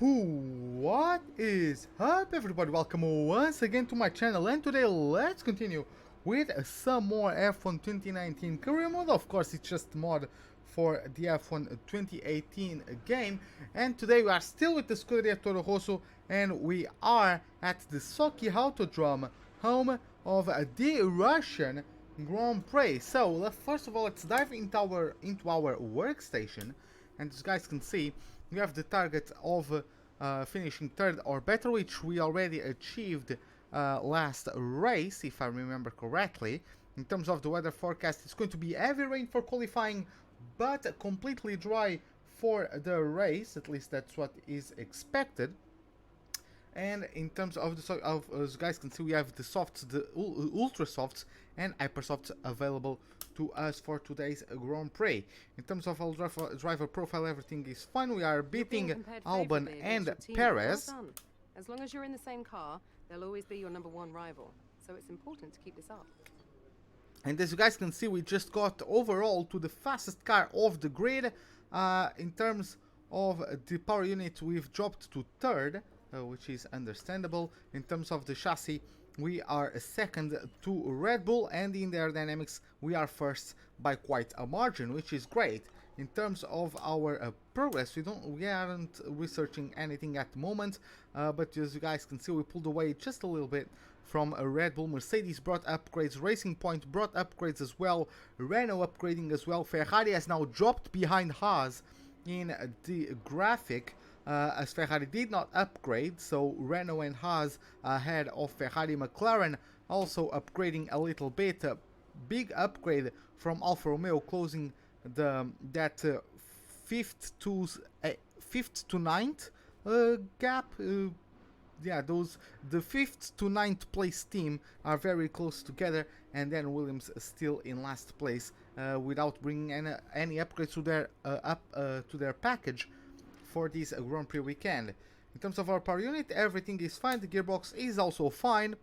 What is up, everybody? Welcome once again to my channel, and today let's continue with some more F1 2019 career mode. Of course, it's just mod for the F1 2018 game, and today we are still with the Scuderia Toro Rosso, and we are at the Sochi Autodrome, home of the Russian Grand Prix. So first of all, let's dive into our workstation, and as you guys can see, we have the target of finishing third or better, which we already achieved last race, if I remember correctly. In terms of the weather forecast, it's going to be heavy rain for qualifying, but completely dry for the race. At least that's what is expected. And in terms of the as you guys can see, we have the softs, the ultra softs and hyper softs available to us for today's Grand Prix. In terms of our driver profile, everything is fine. We are beating Albon and Perez. Well done. As long as you're in the same car, they'll always be your #1 rival. So it's important to keep this up. And as you guys can see, we just got overall to the fastest car of the grid. In terms of the power unit, we've dropped to third, which is understandable. In terms of the chassis, we are second to Red Bull, and in the aerodynamics we are first by quite a margin, which is great. In terms of our progress, we aren't researching anything at the moment, but as you guys can see, we pulled away just a little bit from a Red Bull. Mercedes brought upgrades, Racing Point brought upgrades as well, Renault upgrading as well. Ferrari has now dropped behind Haas in the graphic, as Ferrari did not upgrade, so Renault and Haas ahead of Ferrari. McLaren also upgrading a little bit. Big upgrade from Alfa Romeo, closing that fifth to ninth gap. Yeah, the 5th to 9th place team are very close together, and then Williams still in last place without bringing any upgrades to their package for this Grand Prix weekend. In terms of our power unit, everything is fine. The gearbox is also fine.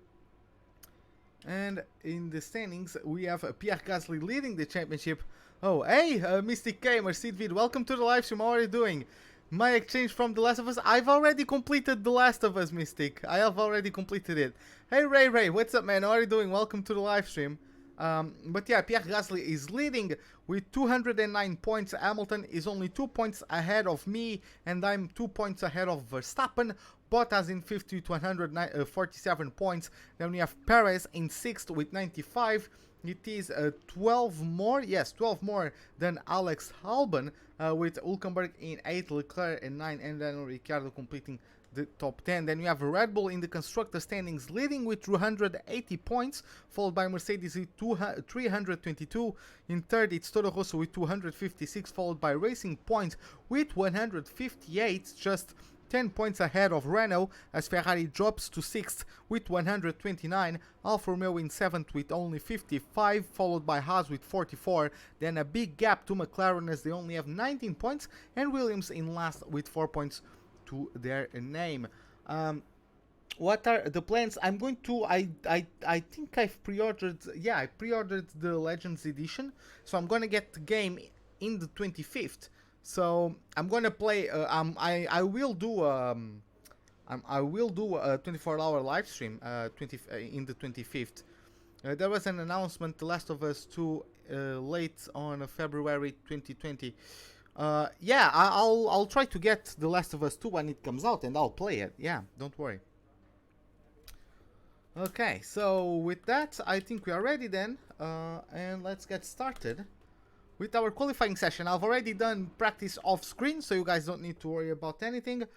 And in the standings, we have Pierre Gasly leading the championship. Oh, hey, Mystic Gamer, Sidvid, welcome to the live stream. How are you doing? My exchange from The Last of Us. I've already completed The Last of Us, Mystic. I have already completed it. Hey, Ray, what's up, man? How are you doing? Welcome to the live stream. But yeah, Pierre Gasly is leading with 209 points. Hamilton is only 2 points ahead of me, and I'm 2 points ahead of Verstappen. Bottas in 5th with 147 points. Then we have Perez in 6th with 95. It is 12 more than Alex Albon, with Hülkenberg in 8, Leclerc in 9, and then Ricciardo completing the top 10. Then we have Red Bull in the constructor standings leading with 280 points, followed by Mercedes with 322. In third, it's Toro Rosso with 256, followed by Racing Point with 158, just 10 points ahead of Renault, as Ferrari drops to 6th with 129, Alfa Romeo in 7th with only 55, followed by Haas with 44, then a big gap to McLaren as they only have 19 points, and Williams in last with 4 points to their name. What are the plans? I'm going to, I think I've pre-ordered, yeah, I pre-ordered the Legends Edition, so I'm gonna get the game in the 25th. So I'm gonna play. I will do a 24-hour live stream. In the 25th. There was an announcement. The Last of Us 2 late on February 2020. Yeah, I'll try to get The Last of Us 2 when it comes out, and I'll play it. Yeah, don't worry. Okay, so with that, I think we are ready then, and let's get started with our qualifying session. I've already done practice off screen, so you guys don't need to worry about anything.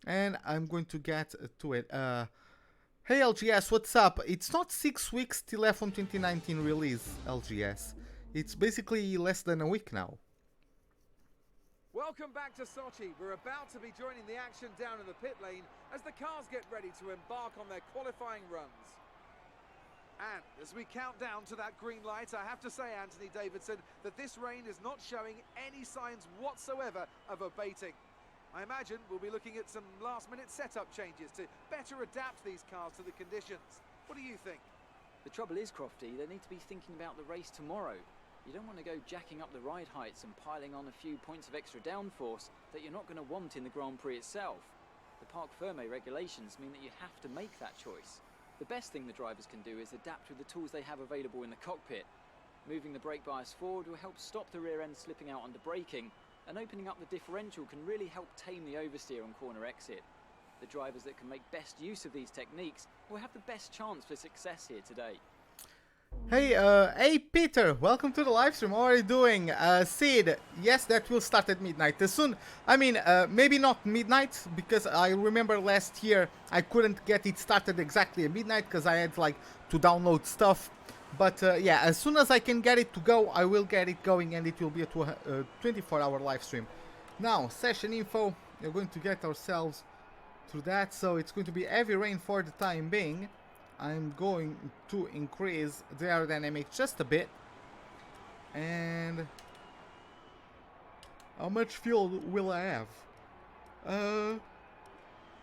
And I'm going to get to it. Hey LGS, what's up? It's not 6 weeks till F1 2019 release, LGS. It's basically less than a week now. Welcome back to Sochi. We're about to be joining the action down in the pit lane as the cars get ready to embark on their qualifying runs. And as we count down to that green light, I have to say, Anthony Davidson, that this rain is not showing any signs whatsoever of abating. I imagine we'll be looking at some last-minute setup changes to better adapt these cars to the conditions. What do you think? The trouble is, Crofty, they need to be thinking about the race tomorrow. You don't want to go jacking up the ride heights and piling on a few points of extra downforce that you're not going to want in the Grand Prix itself. The Parc Fermé regulations mean that you have to make that choice. The best thing the drivers can do is adapt with the tools they have available in the cockpit. Moving the brake bias forward will help stop the rear end slipping out under braking, and opening up the differential can really help tame the oversteer on corner exit. The drivers that can make best use of these techniques will have the best chance for success here today. Hey Peter, welcome to the live stream. How are you doing? Sid, yes, that will start at midnight. Soon, I mean, maybe not midnight, because I remember last year I couldn't get it started exactly at midnight because I had like to download stuff. But yeah, as soon as I can get it to go, I will get it going, and it will be a 24-hour live stream. Now, session info, we're going to get ourselves through that. So it's going to be heavy rain for the time being. I'm going to increase the aerodynamic just a bit. And how much fuel will I have?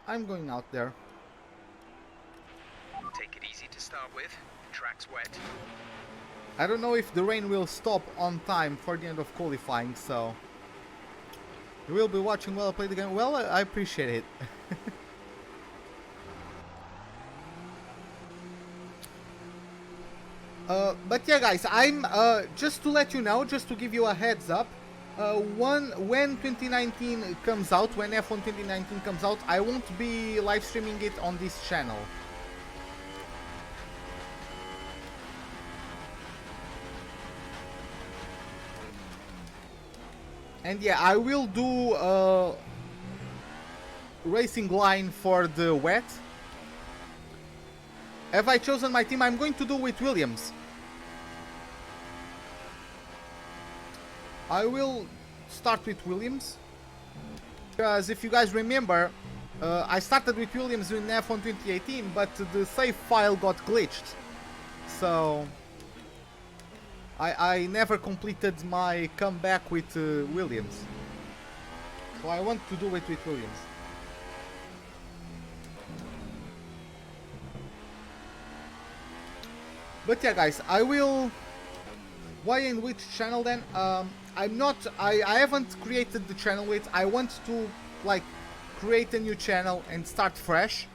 I'm going out there. Take it easy to start with. The track's wet. I don't know if the rain will stop on time for the end of qualifying, so you will be watching while I play the game. Well, I appreciate it. But yeah, guys, I'm just to let you know, just to give you a heads up, when 2019 comes out, when F1 2019 comes out, I won't be live streaming it on this channel. And yeah, I will do racing line for the wet. Have I chosen my team? I'm going to do with Williams. I will start with Williams, because if you guys remember, I started with Williams in F1 2018, but the save file got glitched, so I never completed my comeback with Williams. So I want to do it with Williams. But yeah, guys, I will. Why in which channel then? I'm not. I haven't created the channel with. I want to like create a new channel and start fresh.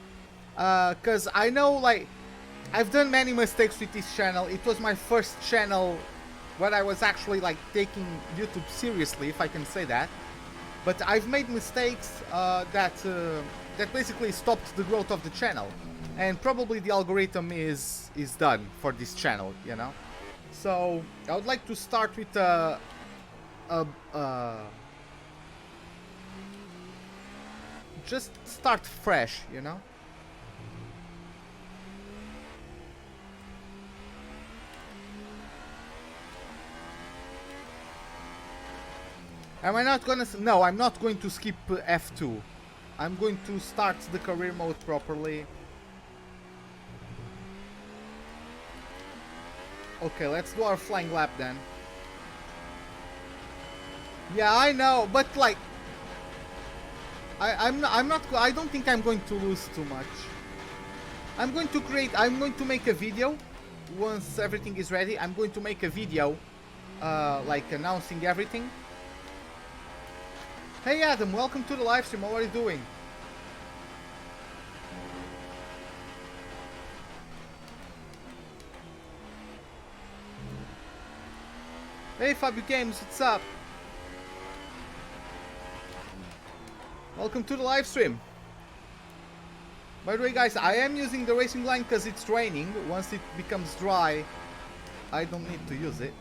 Cause I know like I've done many mistakes with this channel. It was my first channel where I was actually like taking YouTube seriously, if I can say that. But I've made mistakes that basically stopped the growth of the channel. And probably the algorithm is done for this channel, you know. So I would like to start with just start fresh, you know. Am I not gonna? No, I'm not going to skip F2. I'm going to start the career mode properly. Okay, let's do our flying lap then. Yeah, I know, but like, I don't think I'm going to lose too much. I'm going to make a video once everything is ready. I'm going to make a video, like announcing everything. Hey Adam, welcome to the live stream. How are you doing? Hey Fabio Games, what's up? Welcome to the live stream. By the way, guys, I am using the racing line because it's raining. Once it becomes dry, I don't need to use it.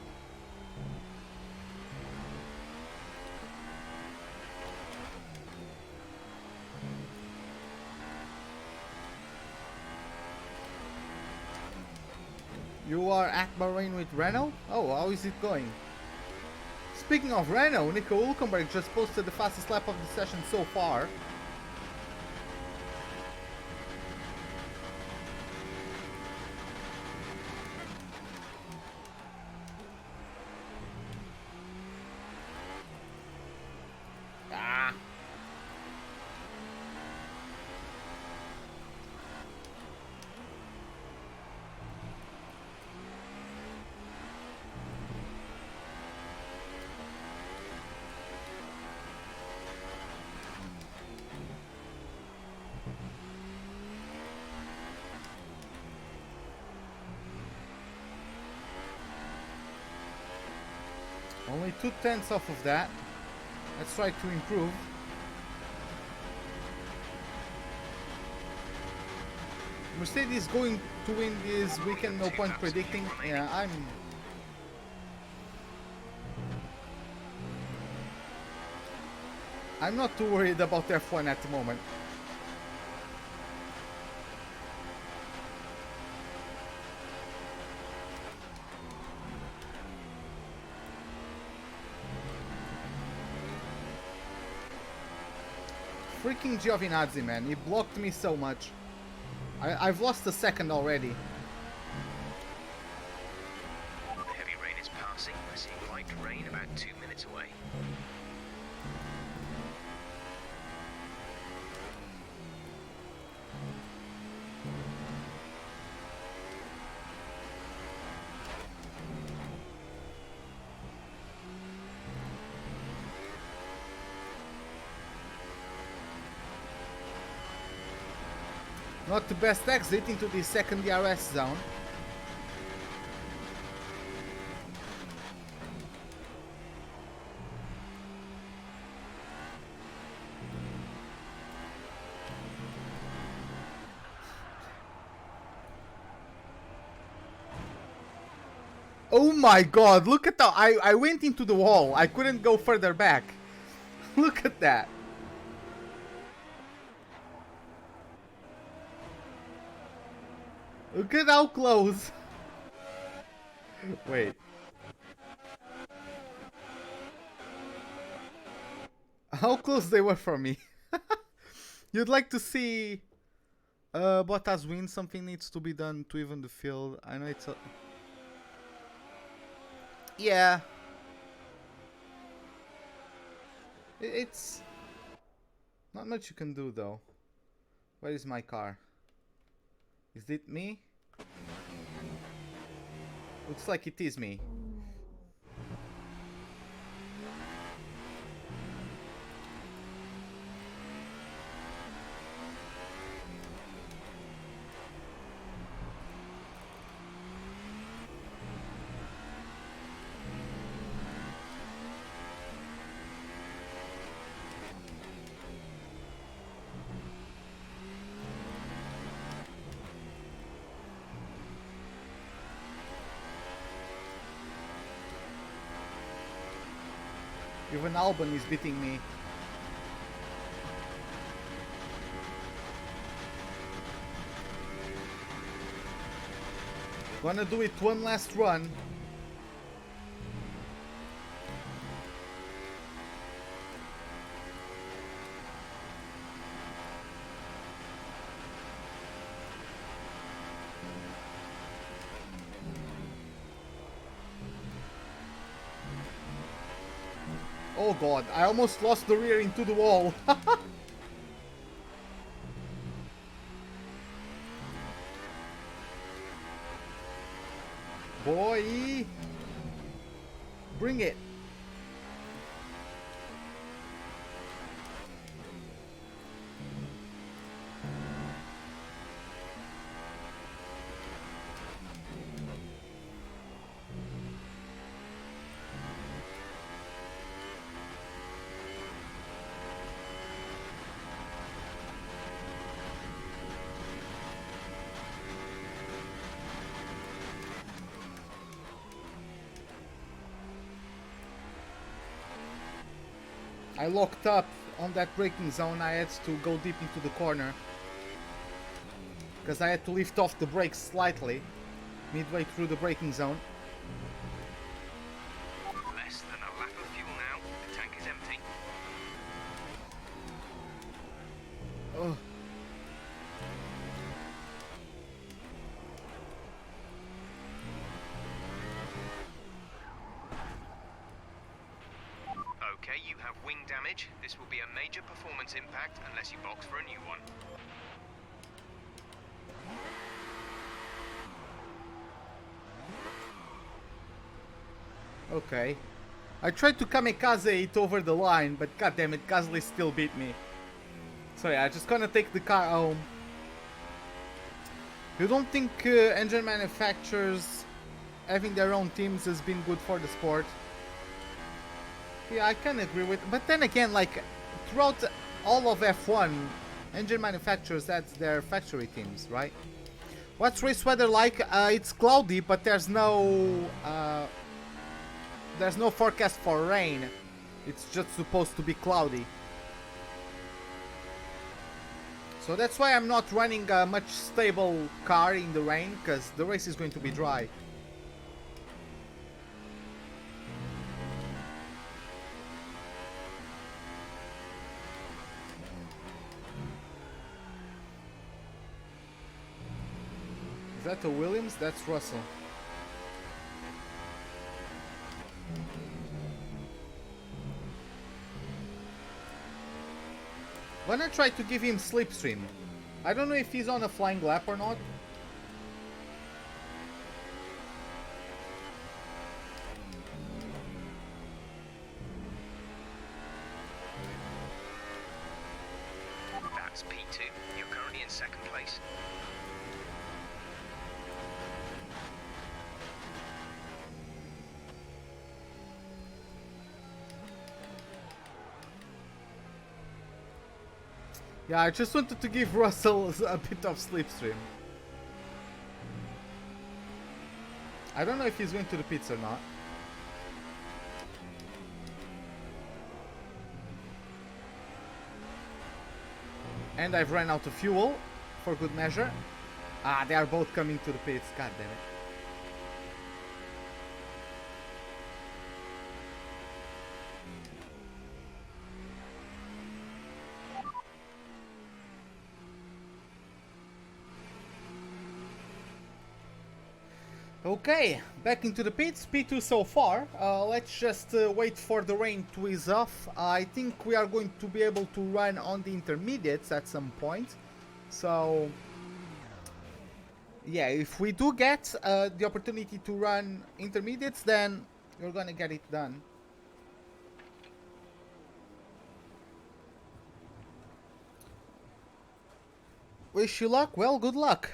You are at Bahrain with Renault? Oh, how is it going? Speaking of Renault, Nico Hülkenberg just posted the fastest lap of the session so far. 2/10 off of that. Let's try to improve. Mercedes going to win this weekend, no point predicting. Yeah, I'm not too worried about F1 at the moment. Freaking Giovinazzi, man, he blocked me so much. I've lost a second already. The heavy rain is passing. We're seeing light rain about 2 minutes away. Not the best exit into the second DRS zone. Oh my god, look at that. I went into the wall. I couldn't go further back. Look at that. Look at how close. Wait. How close they were for me. You'd like to see Bottas win. Something needs to be done to even the field. I know it's a... Yeah. It's... Not much you can do though. Where is my car? Is it me? Looks like it is me. Even Albon is beating me. Gonna do it one last run. Oh god, I almost lost the rear into the wall. Boy, bring it. I locked up on that braking zone. I had to go deep into the corner because I had to lift off the brakes slightly midway through the braking zone. Less than a lap of fuel now. The tank is empty. Oh. Okay, you have wing damage. This will be a major performance impact unless you box for a new one. Okay. I tried to kamikaze it over the line, but goddammit, Gasly still beat me. So yeah, just gonna take the car home. You don't think engine manufacturers having their own teams has been good for the sport? Yeah, I can agree with, but then again, like throughout all of F1, engine manufacturers, that's their factory teams, right? What's race weather like? It's cloudy, but there's no forecast for rain. It's just supposed to be cloudy. So that's why I'm not running a much stable car in the rain, because the race is going to be dry. Is that a Williams? That's Russell. Gonna try to give him slipstream. I don't know if he's on a flying lap or not. That's P2. You're currently in second place. Yeah, I just wanted to give Russell a bit of slipstream. I don't know if he's going to the pits or not. And I've run out of fuel, for good measure. Ah, they are both coming to the pits, god damn it. Okay, back into the pits, P2 so far. Let's just wait for the rain to ease off. I think we are going to be able to run on the intermediates at some point. So, yeah, if we do get the opportunity to run intermediates, then you're gonna get it done. Wish you luck. Well, good luck.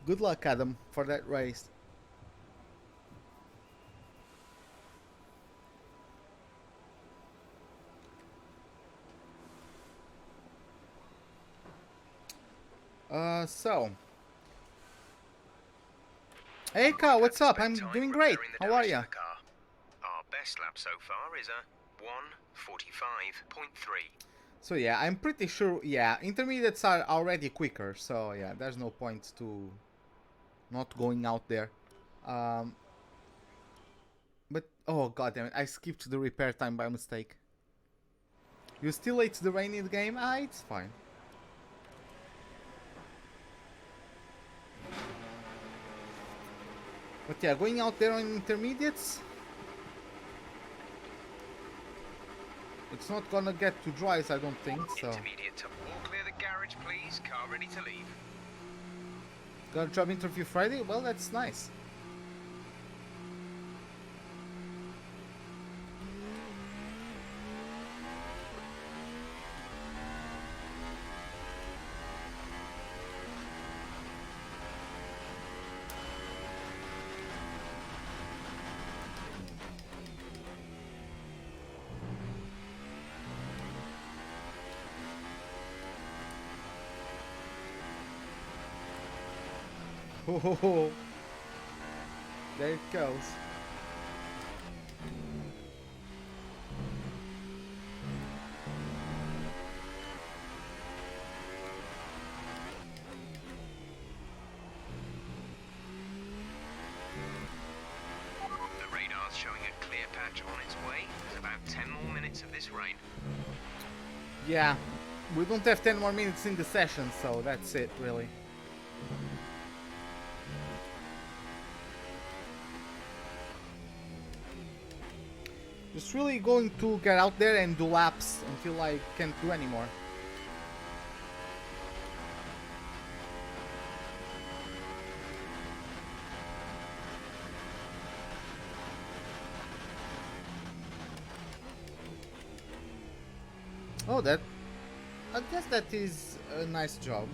Good luck, Adam, for that race. Hey, Ka, what's up? I'm doing great. How are ya? Our best lap so far is a 1:45.3. So yeah, I'm pretty sure, yeah, intermediates are already quicker, so yeah, there's no point to not going out there. But, oh god damn it, I skipped the repair time by mistake. You still ate the rain in the game? Ah, it's fine. But yeah, going out there on intermediates, it's not gonna get too dry, I don't think, so. Intermediate to all clear the garage, please. Car ready to leave. Got a job interview Friday? Well, that's nice. Oh, there it goes. The radar's showing a clear patch on its way. There's about 10 more minutes of this rain. Yeah, we don't have 10 more minutes in the session, so that's it, really. Just really going to get out there and do laps until I can't do anymore. Oh, that... I guess that is a nice job.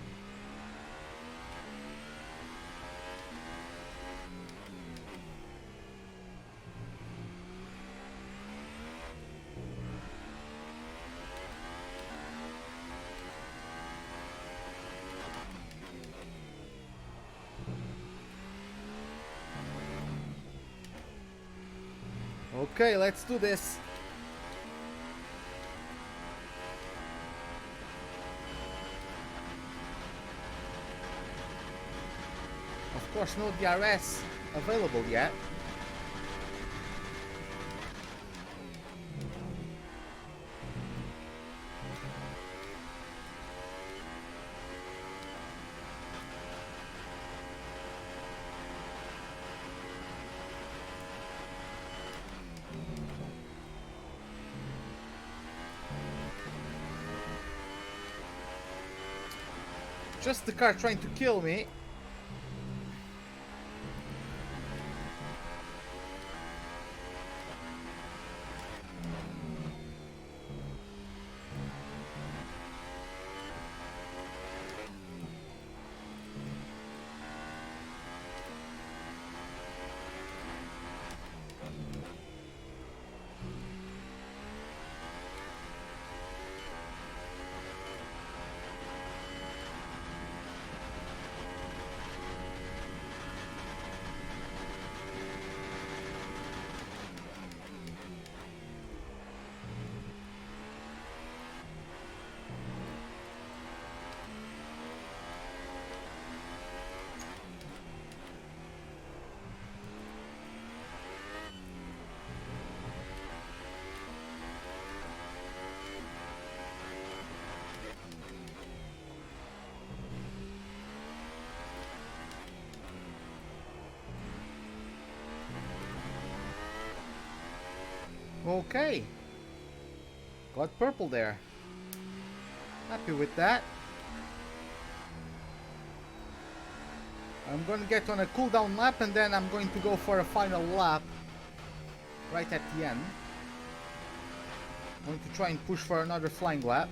Okay, let's do this. Of course, no DRS available yet. Just the car trying to kill me. Okay. Got purple there. Happy with that. I'm going to get on a cooldown lap and then I'm going to go for a final lap right at the end. I'm going to try and push for another flying lap.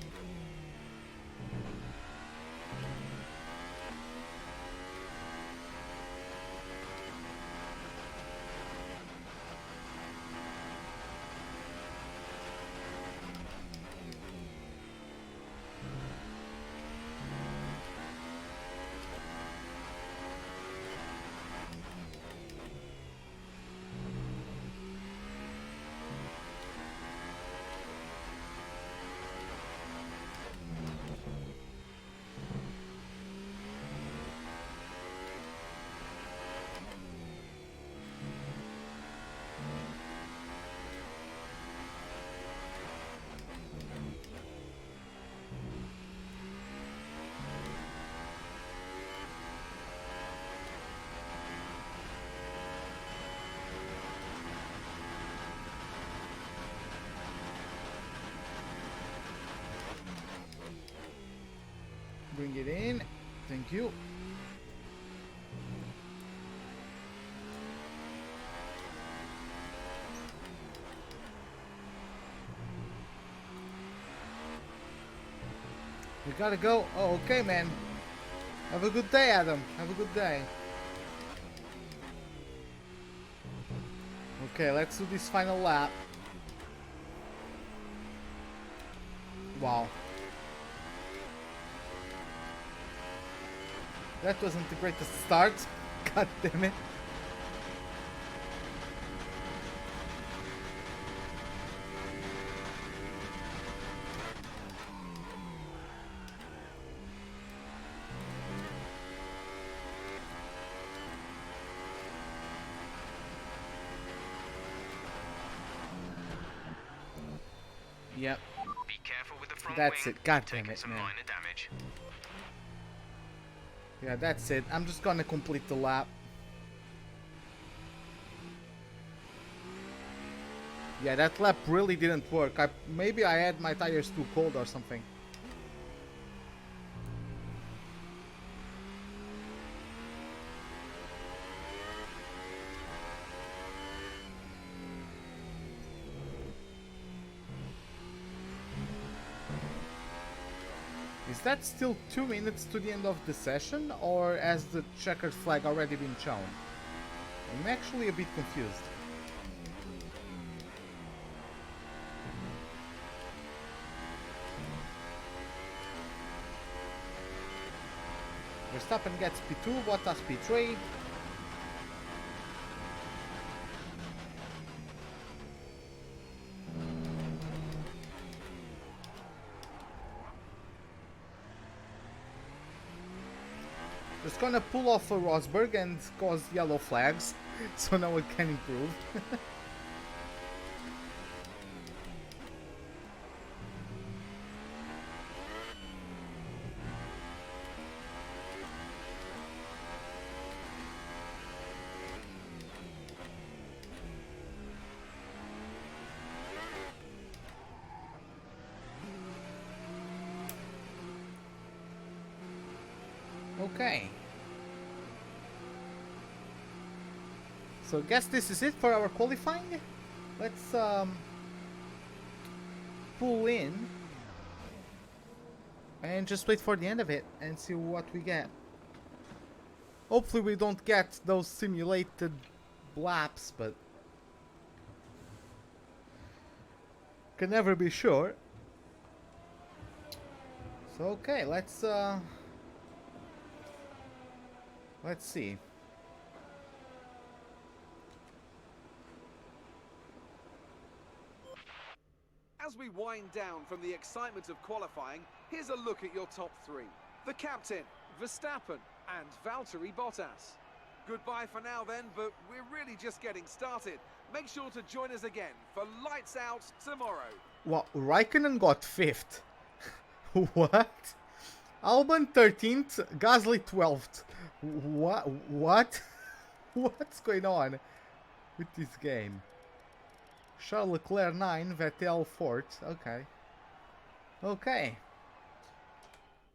Bring it in. Thank you. We gotta go. Oh, okay, man. Have a good day, Adam. Have a good day. Okay, let's do this final lap. Wow. That wasn't the greatest start. God damn it. Yep. Be careful with the front That's wing. it. God Taking damn it, some man. minor damage. Yeah, that's it. I'm just gonna complete the lap. Yeah, that lap really didn't work. Maybe I had my tires too cold or something. Is that still 2 minutes to the end of the session, or has the checkered flag already been shown? I'm actually a bit confused. Verstappen gets P2, Bottas P3. just gonna pull off a Rosberg and cause yellow flags, so now it can improve. Okay. So I guess this is it for our qualifying. Let's pull in and just wait for the end of it and see what we get. Hopefully we don't get those simulated laps, but can never be sure. So okay, let's see. As we wind down from the excitement of qualifying, here's a look at your top three. The captain, Verstappen, and Valtteri Bottas. Goodbye for now then, but we're really just getting started. Make sure to join us again for Lights Out tomorrow. Well, Raikkonen got 5th. What? Albon 13th, Gasly 12th. What? What's going on with this game? Charles Leclerc 9, Vettel 4th. Okay. Okay.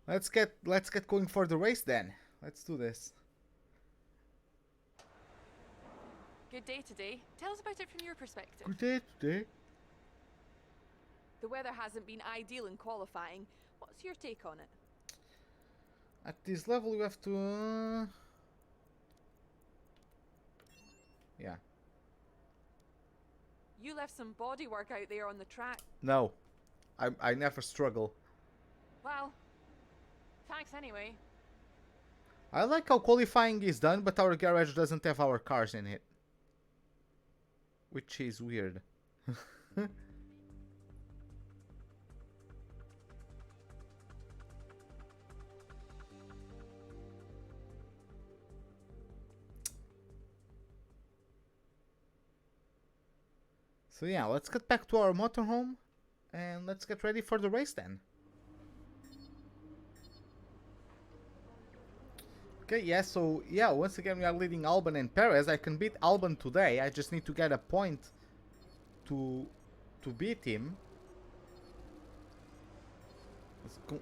Let's get going for the race then. Let's do this. Good day today. Tell us about it from your perspective. Good day today. The weather hasn't been ideal in qualifying. What's your take on it? At this level you have to... Yeah. You left some body work out there on the track. No. I never struggle. Well, thanks anyway. I like how qualifying is done, but our garage doesn't have our cars in it. Which is weird. So yeah, let's get back to our motorhome and let's get ready for the race then. Okay, yeah, so yeah, once again we are leading Albon and Perez. I can beat Albon today. I just need to get a point to beat him. Let's go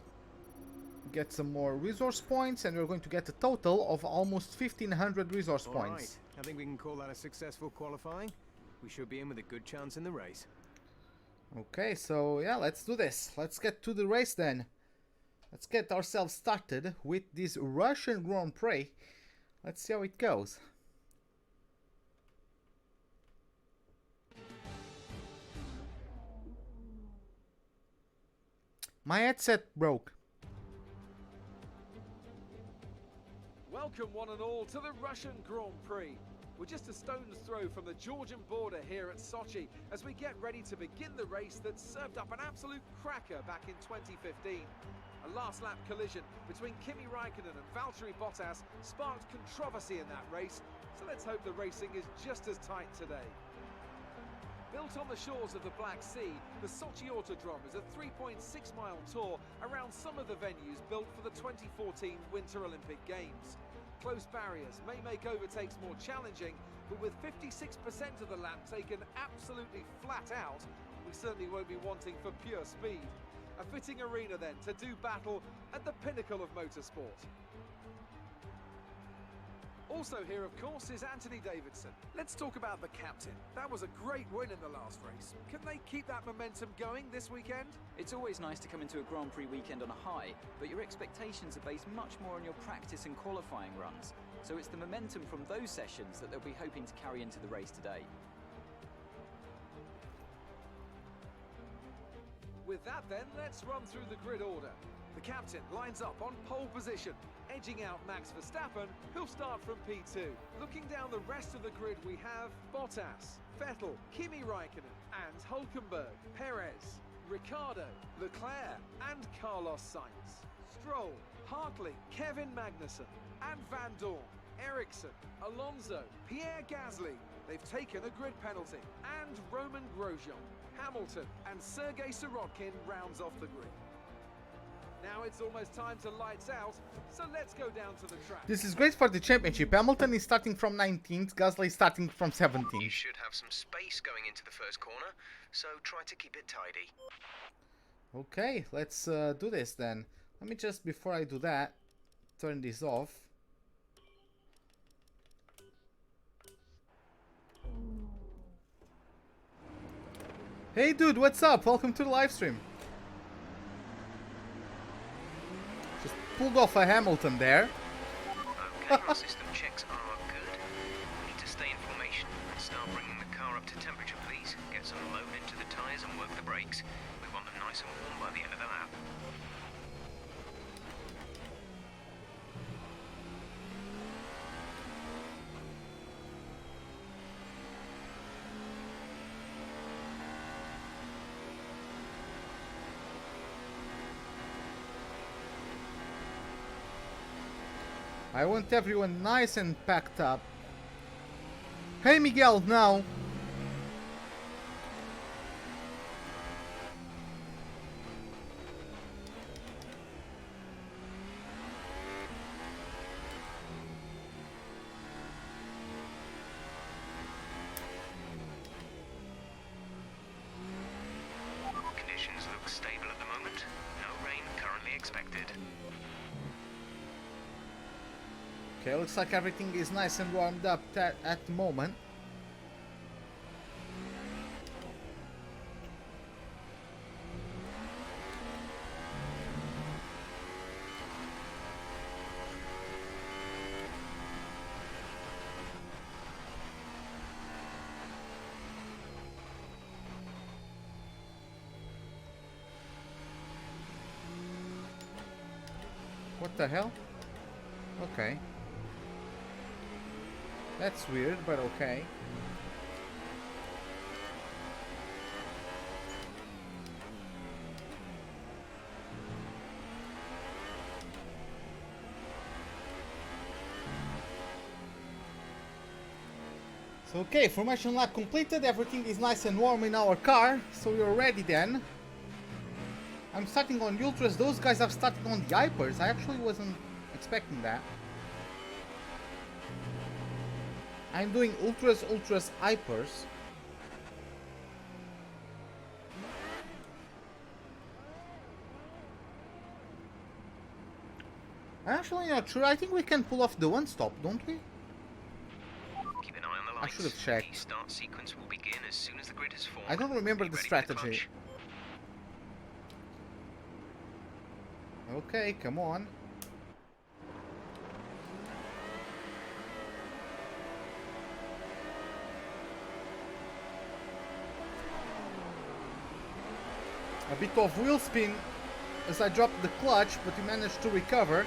get some more resource points, and we're going to get a total of almost 1500 resource points. Right. I think we can call that a successful qualifying. We should be in with a good chance in the race. Okay, so yeah, let's do this. Let's get to the race then. Let's get ourselves started with this Russian Grand Prix. Let's see how it goes. My headset broke. Welcome one and all to the Russian Grand Prix. We're just a stone's throw from the Georgian border here at Sochi as we get ready to begin the race that served up an absolute cracker back in 2015. A last lap collision between Kimi Raikkonen and Valtteri Bottas sparked controversy in that race, so let's hope the racing is just as tight today. Built on the shores of the Black Sea, the Sochi Autodrome is a 3.6-mile tour around some of the venues built for the 2014 Winter Olympic Games. Close barriers may make overtakes more challenging, but with 56% of the lap taken absolutely flat out, we certainly won't be wanting for pure speed. A fitting arena then to do battle at the pinnacle of motorsport. Also here, of course, is Anthony Davidson. Let's talk about the captain. That was a great win in the last race. Can they keep that momentum going this weekend? It's always nice to come into a Grand Prix weekend on a high, but your expectations are based much more on your practice and qualifying runs. So it's the momentum from those sessions that they'll be hoping to carry into the race today. With that then, let's run through the grid order. The captain lines up on pole position, edging out Max Verstappen, who'll start from P2. Looking down the rest of the grid, we have Bottas, Vettel, Kimi Raikkonen, and Hülkenberg, Perez, Ricciardo, Leclerc, and Carlos Sainz. Stroll, Hartley, Kevin Magnussen, And Van Dorn, Ericsson, Alonso, Pierre Gasly. They've taken a grid penalty. And Romain Grosjean, Hamilton, and Sergei Sorokin rounds off the grid. Now it's almost time to lights out, so let's go down to the track. This is great for the championship. Hamilton is starting from 19th, Gasly is starting from 17th. You should have some space going into the first corner, so try to keep it tidy. Okay, let's do this then. Let me just, before I do that, turn this off. Hey dude, what's up? Welcome to the live stream. Just pulled off a Hamilton there. Okay, our system checks are good. We need to stay in formation and start bringing the car up to temperature, please. Get some load into the tyres and work the brakes. We want them nice and warm by the end of the lap. I want everyone nice and packed up. Hey Miguel, now. Conditions look stable at the moment. No rain currently expected. Okay, looks like everything is nice and warmed up at the moment. What the hell? Okay. That's weird, but okay. So okay, formation lap completed, everything is nice and warm in our car, so we're ready then. I'm starting on Ultras, those guys have started on the Hypers, I actually wasn't expecting that. I'm doing Ultras, Hypers. I'm actually not sure. I think we can pull off the one stop, don't we? Keep an eye on the lights. I should have checked. The start sequence will begin as soon as the grid has formed. I don't remember Be the ready for strategy. clutch. Okay, come on. A bit of wheel spin as I dropped the clutch, but we managed to recover.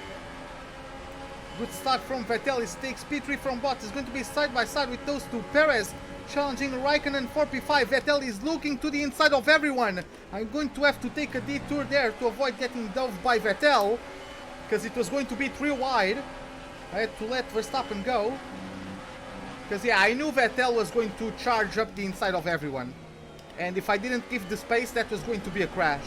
Good start from Vettel. It takes P3 from Bottas. It's going to be side by side with those two. Perez challenging Raikkonen for P5. Vettel is looking to the inside of everyone. I'm going to have to take a detour there to avoid getting dove by Vettel, because it was going to be 3 wide. I had to let Verstappen go. Because yeah, I knew Vettel was going to charge up the inside of everyone. And if I didn't give the space, that was going to be a crash.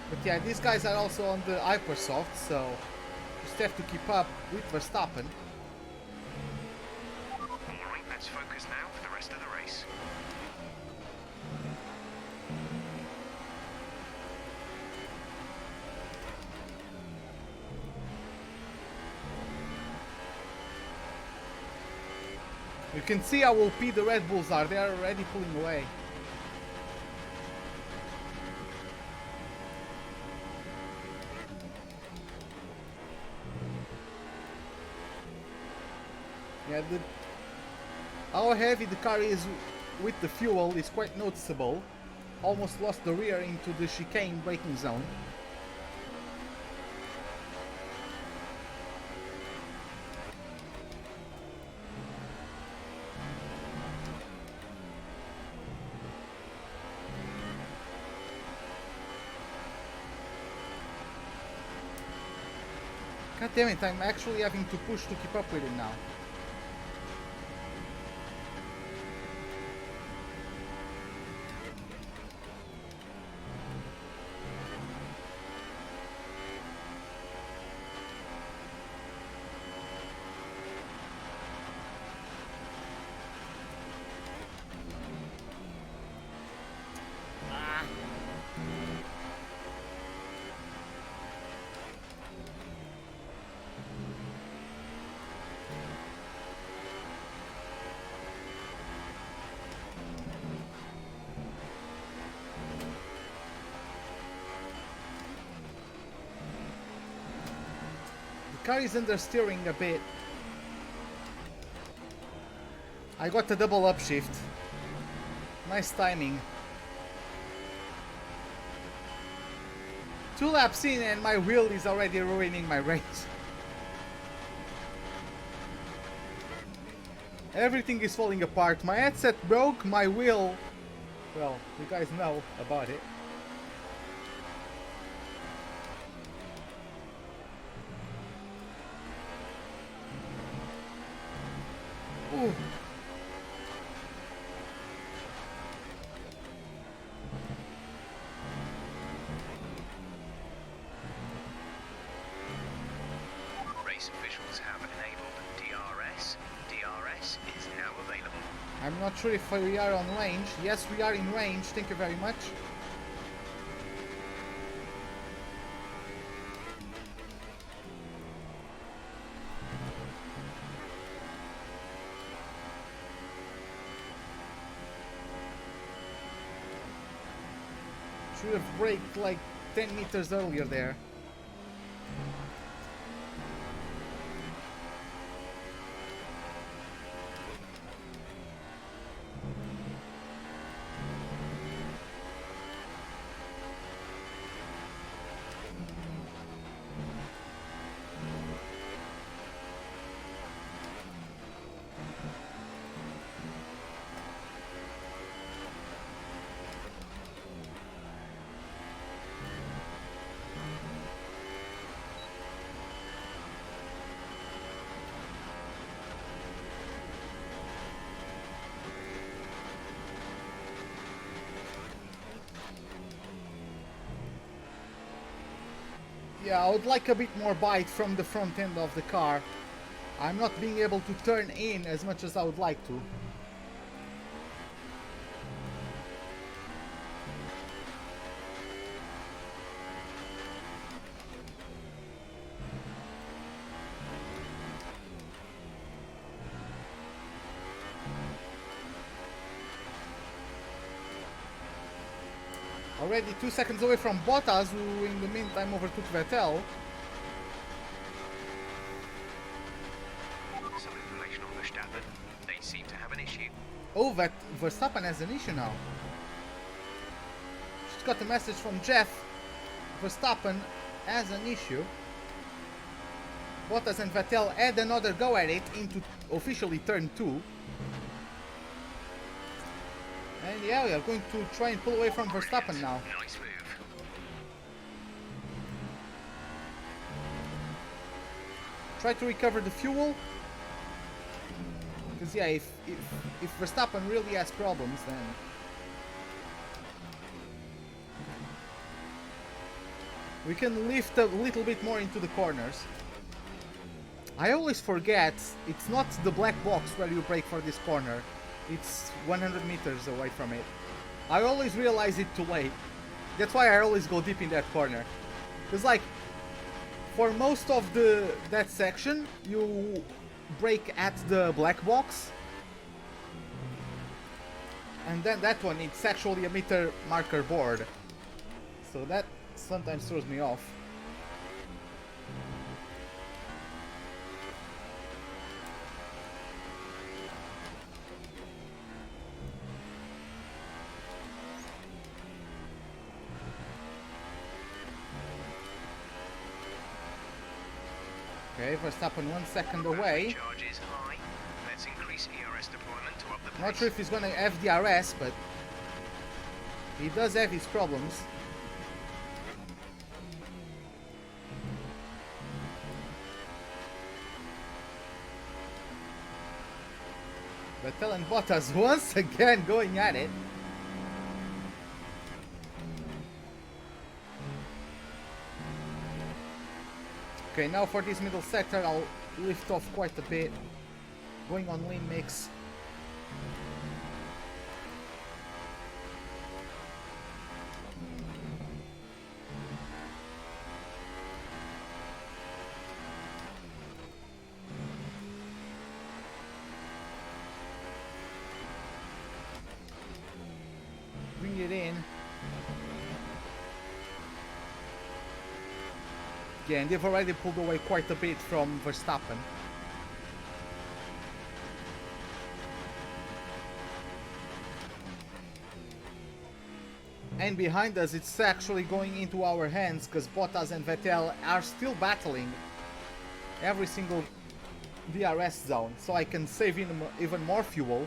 But yeah, these guys are also on the Hypersoft, so just have to keep up with Verstappen. Alright, let's focus now for the rest of the race. You can see how OP the Red Bulls are. They are already pulling away. Yeah, how heavy the car is with the fuel is quite noticeable. Almost lost the rear into the chicane braking zone. God damn it, I'm actually having to push to keep up with it now. Car is understeering a bit. I got a double upshift. Nice timing. 2 laps in and my wheel is already ruining my race. Everything is falling apart. My headset broke, my wheel... Well, you guys know about it. Ooh. Race officials have enabled DRS. DRS is now available. I'm not sure if we are on range. Yes, we are in range. Thank you very much. Should have braked like 10 meters earlier there. Yeah, I would like a bit more bite from the front end of the car. I'm not being able to turn in as much as I would like to. Already 2 seconds away from Bottas, who in the meantime overtook Vettel. Some information on Verstappen. They seem to have an issue. Oh, Verstappen has an issue now. Just got a message from Jeff. Verstappen has an issue. Bottas and Vettel had another go at it into officially turn 2. And yeah, we are going to try and pull away from Verstappen now. Nice move. Try to recover the fuel. Because yeah, if Verstappen really has problems, then we can lift a little bit more into the corners. I always forget, it's not the black box where you brake for this corner. It's 100 meters away from it. I always realize it too late. That's why I always go deep in that corner. Because like, for most of that section, you brake at the black box. And then that one, it's actually a meter marker board. So that sometimes throws me off. Okay, Verstappen 1 second away. Charge is high. Let's increase ERS deployment to up the Not sure if he's gonna have DRS, but he does have his problems. Vettel and Bottas once again going at it. Okay, now for this middle sector, I'll lift off quite a bit. Going on lean mix. Bring it in. Yeah, and they've already pulled away quite a bit from Verstappen. And behind us, it's actually going into our hands because Bottas and Vettel are still battling every single DRS zone, so I can save even more fuel.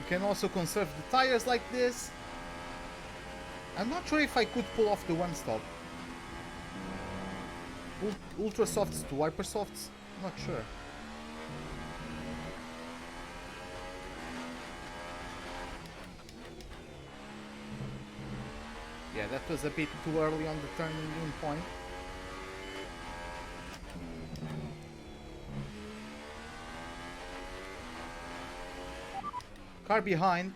Can also conserve the tires like this. I'm not sure if I could pull off the one stop. Ultra softs to wiper softs? Not sure. Yeah, that was a bit too early on the turning in point. Car behind.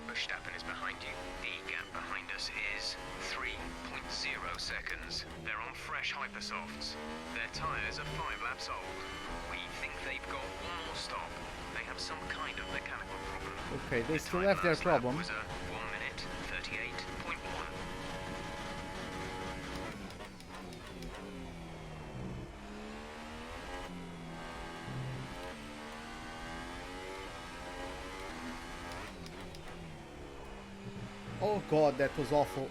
Verstappen is behind you. The gap behind us is 3.0 seconds. They're on fresh hypersofts. Their tyres are 5 laps old. We think they've got one more stop. They have some kind of mechanical problem. Okay, they still have their problem. Was a 1 minute 38.1. Oh god, that was awful.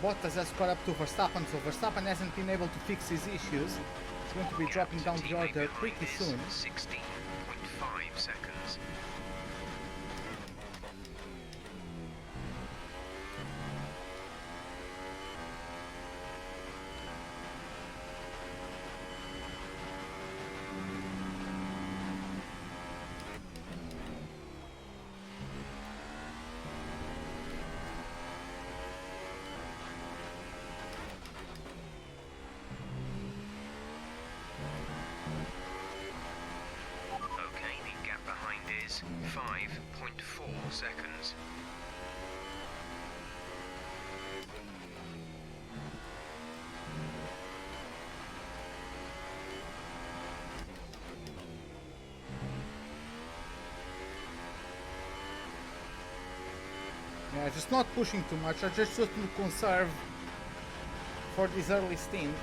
Bottas has caught up to Verstappen, so Verstappen hasn't been able to fix his issues. He's going to be dropping down the order pretty soon. 16.5 seconds. Okay, the gap behind is 5.4 seconds. Yeah, just not pushing too much. I just want to conserve for this early stint,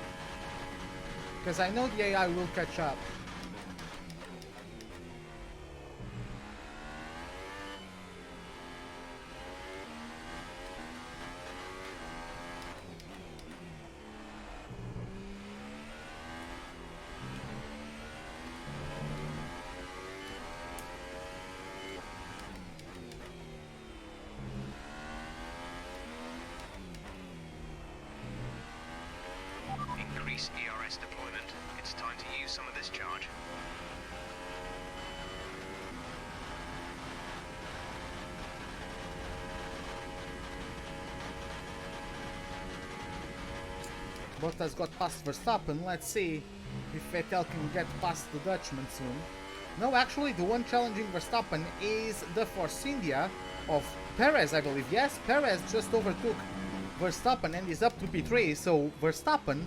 because I know the AI will catch up. Increase ERS deployment. It's time to use some of this charge. Bottas got past Verstappen. Let's see if Vettel can get past the Dutchman soon. No, actually, the one challenging Verstappen is the Force India of Perez, I believe. Yes, Perez just overtook Verstappen and is up to P3, so Verstappen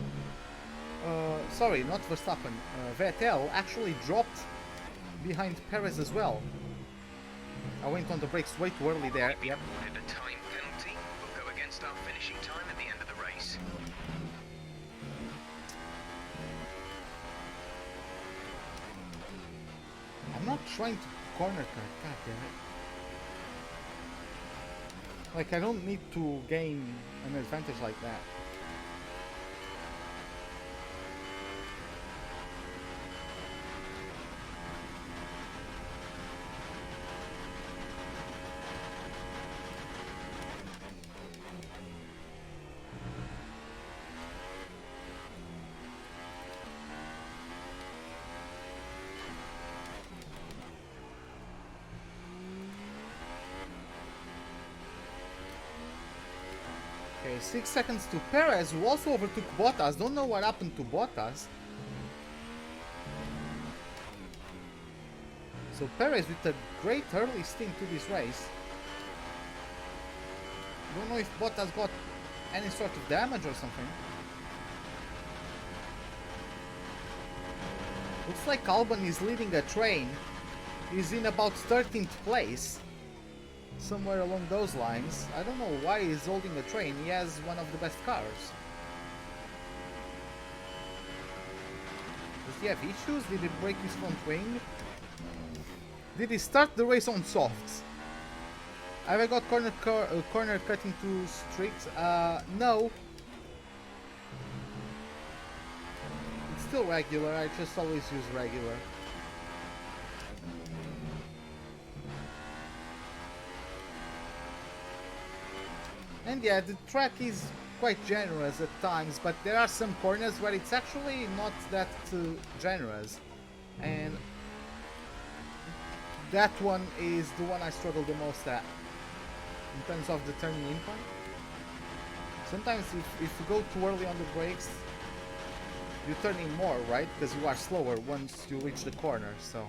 sorry, not Verstappen, Vettel actually dropped behind Perez as well. I went on the brakes way too early there. Yep. Awarded a time penalty. Will go against our finishing time at the end of the race. I'm not trying to corner cut, god damn it. Like, I don't need to gain an advantage like that. Okay, 6 seconds to Perez, who also overtook Bottas. Don't know what happened to Bottas. So Perez with a great early stint to this race. Don't know if Bottas got any sort of damage or something. Looks like Albon is leading a train. He's in about 13th place. Somewhere along those lines. I don't know why he's holding a train. He has one of the best cars. Does he have issues? Did he break his front wing? Did he start the race on softs? Have I got corner cutting too strict? No. It's still regular. I just always use regular. And yeah, the track is quite generous at times, but there are some corners where it's actually not that generous. And that one is the one I struggle the most at, in terms of the turning incline. Sometimes if you go too early on the brakes, you turn in more, right? Because you are slower once you reach the corner, so...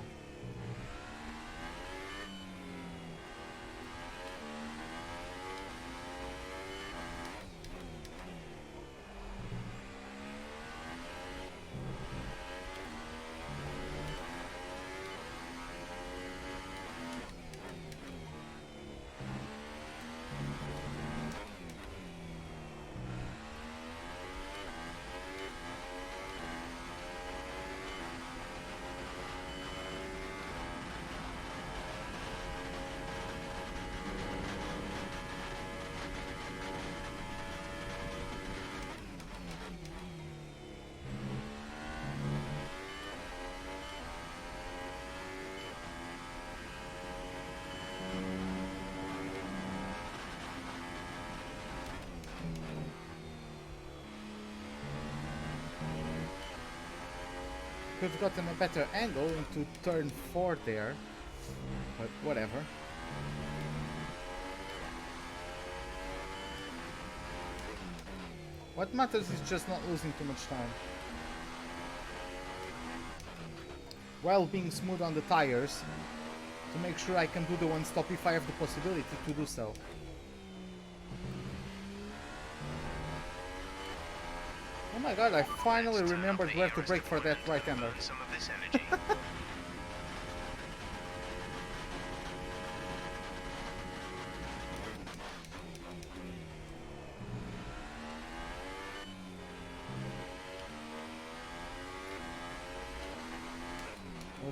Could have gotten a better angle into turn 4 there, but whatever. What matters is just not losing too much time, while being smooth on the tires, to make sure I can do the one stop if I have the possibility to do so. Oh my god, I finally remembered where to brake for that right-hander. Some of this energy.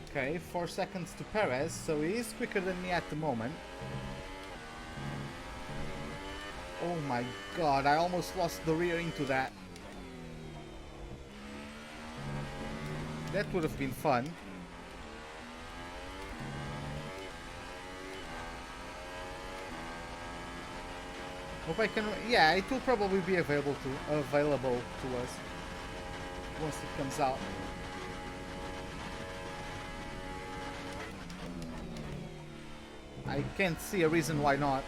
Okay, 4 seconds to Perez, so he is quicker than me at the moment. Oh my god, I almost lost the rear into that. That would have been fun. Hope I can. Yeah, it will probably be available to us once it comes out. I can't see a reason why not.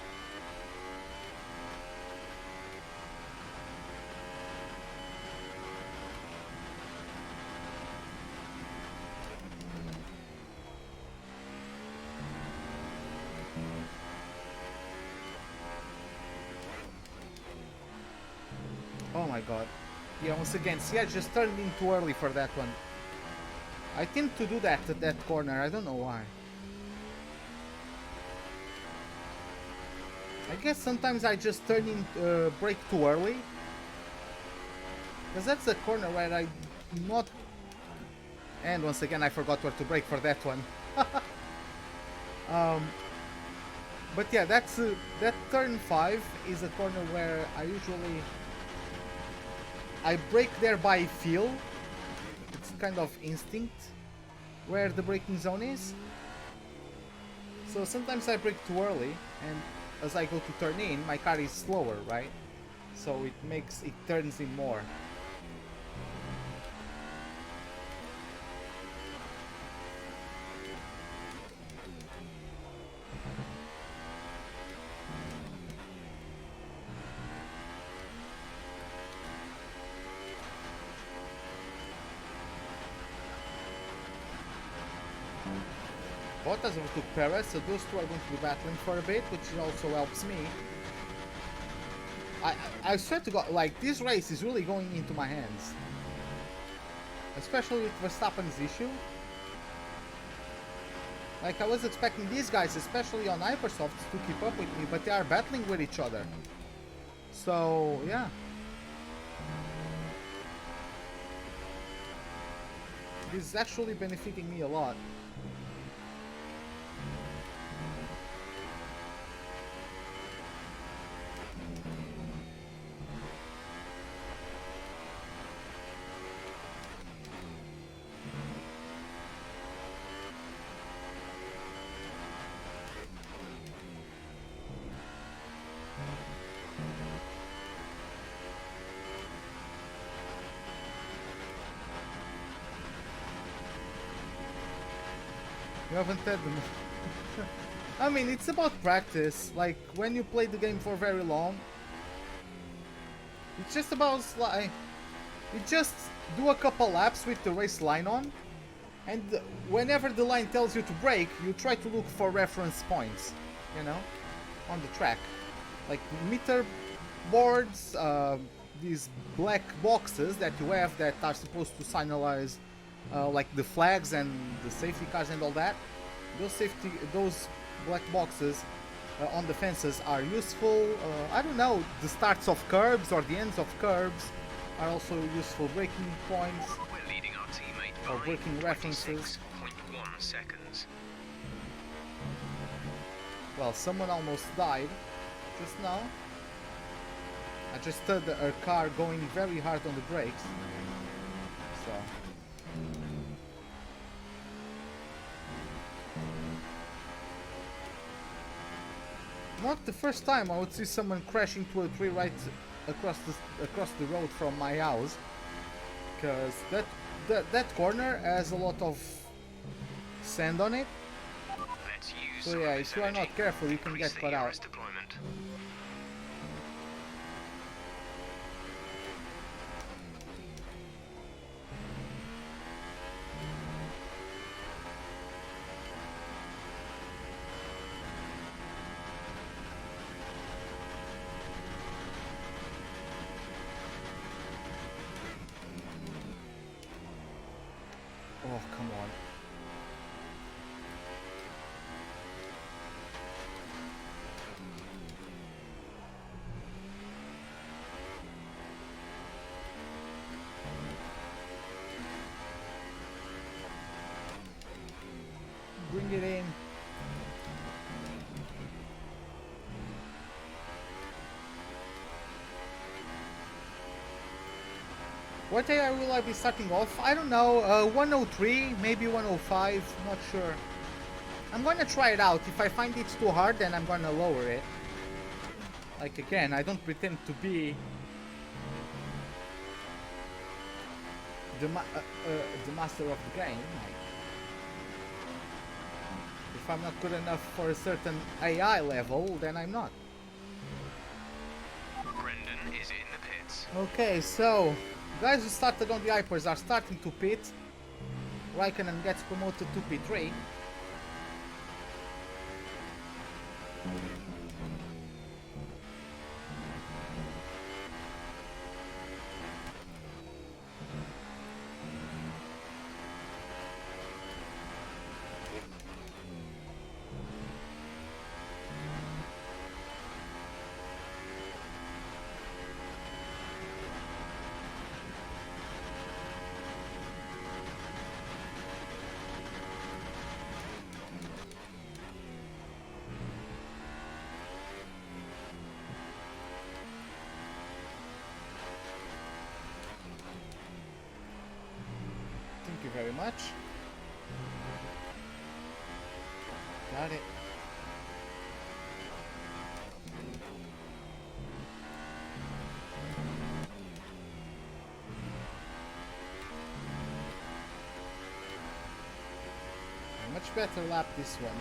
Oh my god. Yeah, once again, see, I just turned in too early for that one. I tend to do that at that corner, I don't know why. I guess sometimes I just turn in brake too early. Because that's a corner where I not... And once again, I forgot where to brake for that one. But yeah, that's that turn 5 is a corner where I brake there by feel. It's kind of instinct where the braking zone is. So sometimes I brake too early, and as I go to turn in, my car is slower, right? So it turns in more. Bottas overtook Perez, so those two are going to be battling for a bit, which also helps me. I swear to God, like, this race is really going into my hands. Especially with Verstappen's issue. Like, I was expecting these guys, especially on Hypersofts, to keep up with me, but they are battling with each other. So, yeah. This is actually benefiting me a lot. You haven't had them. I mean, it's about practice. Like, when you play the game for very long, it's just about, like, you just do a couple laps with the race line on, and whenever the line tells you to brake, you try to look for reference points, you know, on the track. Like meter boards, these black boxes that you have that are supposed to signalize like the flags and the safety cars and all that. Those black boxes on the fences are useful. I don't know, the starts of curbs or the ends of curbs are also useful braking points. We're leading our teammate or by braking references. 26.1 seconds. Well, someone almost died just now. I just heard her car going very hard on the brakes. So. Not the first time I would see someone crashing to a tree right across the road from my house, because that corner has a lot of sand on it. Let's use So yeah, if you are not careful, you can get caught out. Deployment. Oh, come on. Bring it in. What day will I be starting off? I don't know, 103, maybe 105, not sure. I'm gonna try it out. If I find it's too hard, then I'm gonna lower it. Like, again, I don't pretend to be the master of the game. Like, if I'm not good enough for a certain AI level, then I'm not. Brendan is in the pits. Okay, so guys who started on the Hypers are starting to pit. Raikkonen gets promoted to P3. much. Got it. Much better lap this one.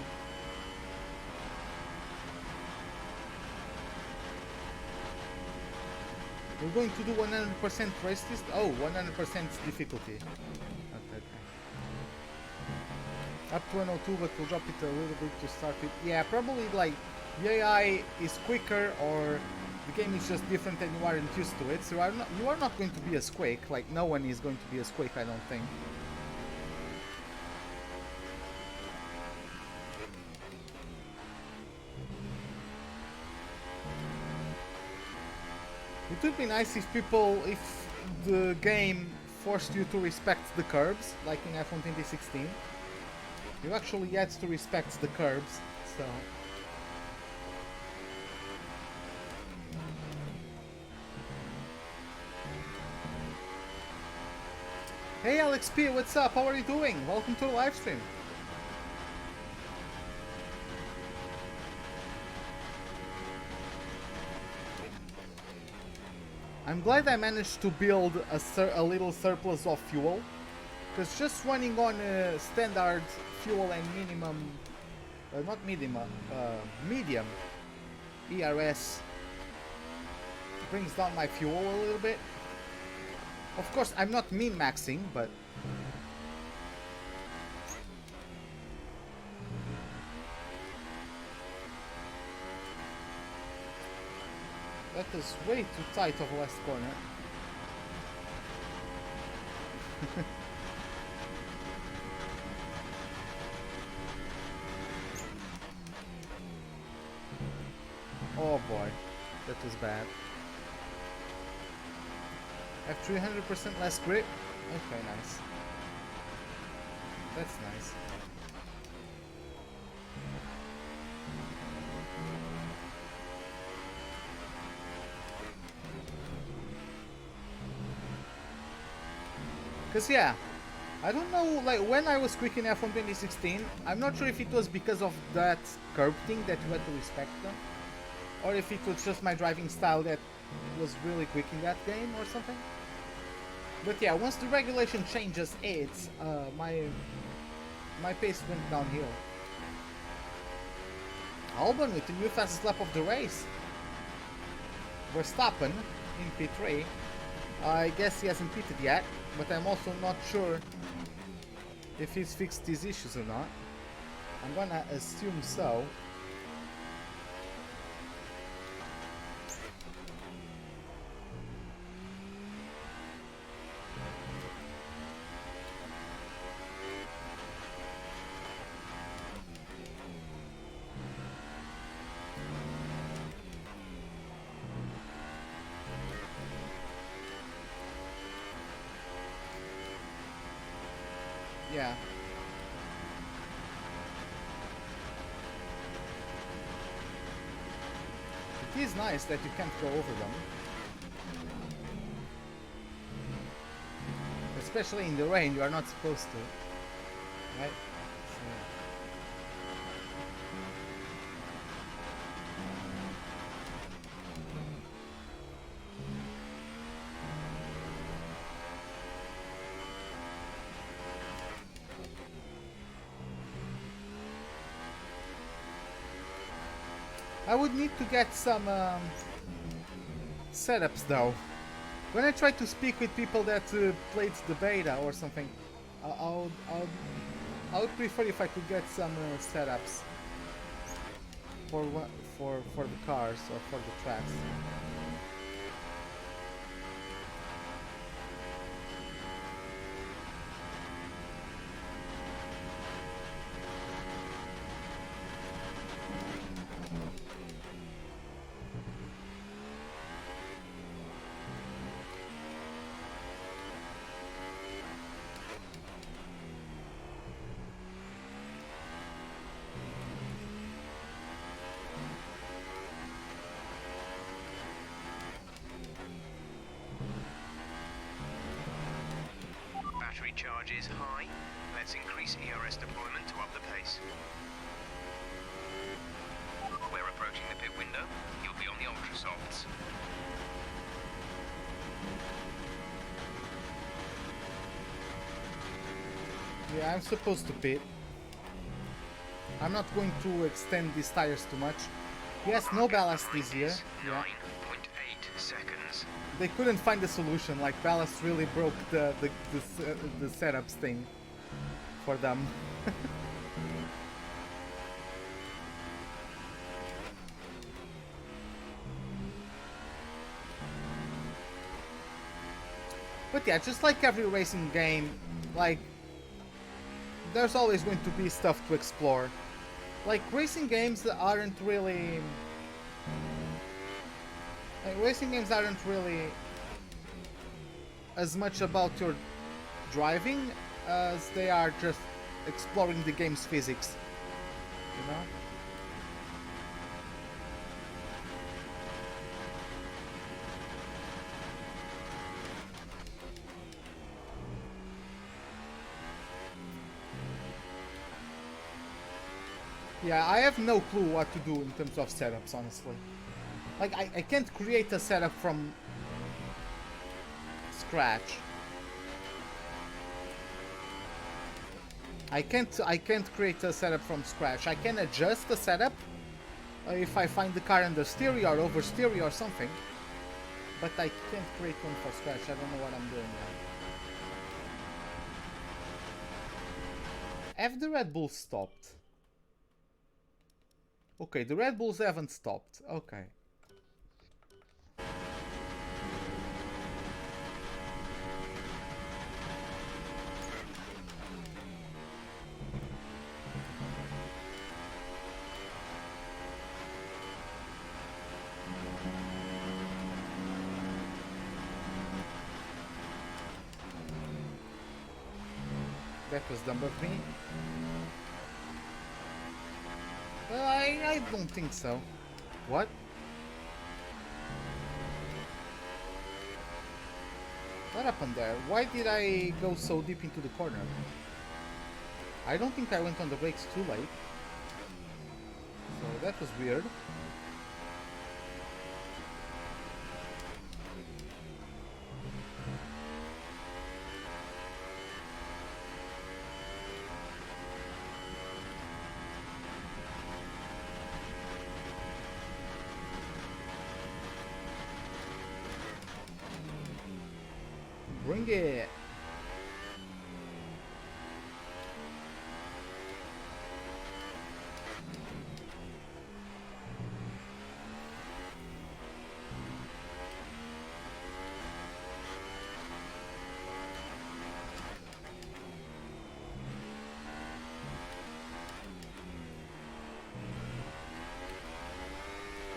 We're going to do 100% race test. Oh, 100% difficulty. Okay. Up to 102, but we'll drop it a little bit to start with. Yeah, probably like the AI is quicker, or the game is just different and you aren't used to it. So you are not going to be as quick. Like no one is going to be as quick, I don't think. It would be nice if the game forced you to respect the curbs, like in F1 2016. You actually had to respect the curbs, so... Hey Alex P, what's up? How are you doing? Welcome to the live stream. I'm glad I managed to build a little surplus of fuel, because just running on standard fuel and minimum, not minimum, medium ERS brings down my fuel a little bit. Of course, I'm not min-maxing, but that is way too tight of a last corner. Oh boy, that was bad. I have 300% less grip. Okay, nice. That's nice. Cause yeah, I don't know, like when I was quick in F1 2016, I'm not sure if it was because of that curb thing that you had to respect them, or if it was just my driving style that was really quick in that game or something. But yeah, once the regulation changes it's my pace went downhill. Albon with the new fastest lap of the race. Verstappen in P3. I guess he hasn't pitted yet, but I'm also not sure if he's fixed these issues or not. I'm gonna assume so. Yeah. It is nice that you can't go over them. Especially in the rain, you are not supposed to. Right? So. I would need to get some setups though. When I try to speak with people that played the beta or something, I would prefer if I could get some setups for the cars or for the tracks. Battery charge is high. let's increase ERS deployment to up the pace. We're approaching the pit window. You'll be on the ultra softs. Yeah, I'm supposed to pit. I'm not going to extend these tires too much. Yes, no ballast this year. Yeah. 9.8 seconds. They couldn't find a solution. Like ballast really broke the setups thing for them. But yeah, just like every racing game, like there's always going to be stuff to explore. Like racing games aren't really as much about your driving as they are just exploring the game's physics, you know? Yeah, I have no clue what to do in terms of setups, honestly. Like, I can't create a setup from scratch. I can't create a setup from scratch. I can adjust the setup if I find the car understeer or oversteer or something. But I can't create one for scratch. I don't know what I'm doing now. Have the Red Bulls stopped? Okay, the Red Bulls haven't stopped. Okay. That was number 3. I don't think so. What? What happened there? Why did I go so deep into the corner? I don't think I went on the brakes too late. So that was weird. Bring it!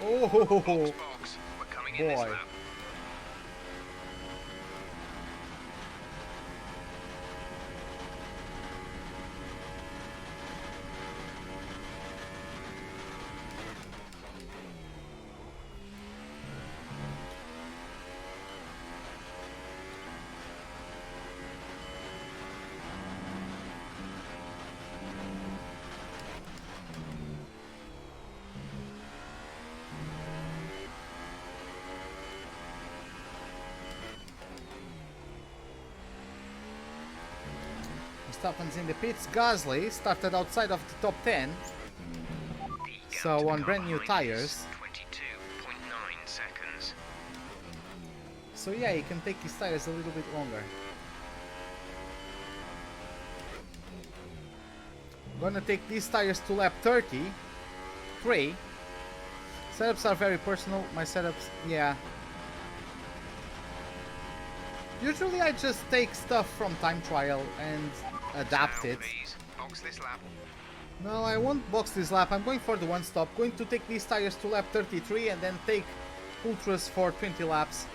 Oh, Box. We're coming in this boy. lap. Verstappen's in the pits. Gasly started outside of the top 10. So on brand new tires. 22.9 seconds. So yeah, he can take his tires a little bit longer. Gonna take these tires to lap 33. Setups are very personal. My setups, yeah. Usually I just take stuff from time trial and adapt it. Please, box this lap. No, I won't box this lap. I'm going for the one stop. Going to take these tires to lap 33 and then take ultras for 20 laps.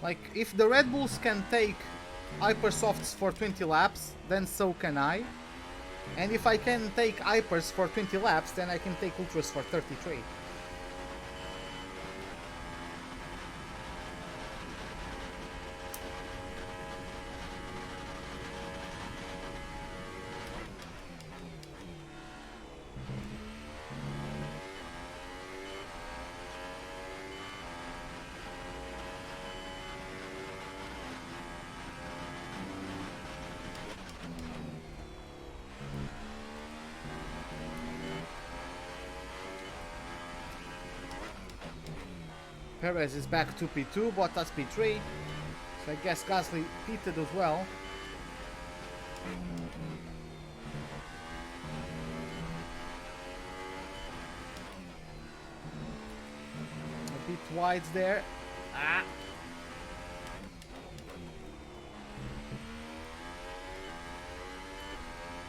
Like, if the Red Bulls can take hyper softs for 20 laps, then so can I. And if I can take hypers for 20 laps, then I can take ultras for 33. Perez is back to P2, Bottas P3. So I guess Gasly pitted as well. A bit wide there. Ah.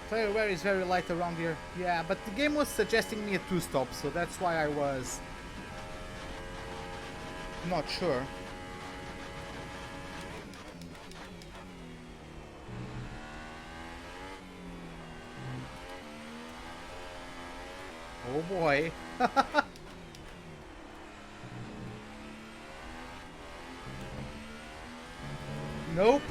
Tire wear is very light around here. Yeah, but the game was suggesting me a 2-stop, so that's why I was not sure. Oh boy. Nope.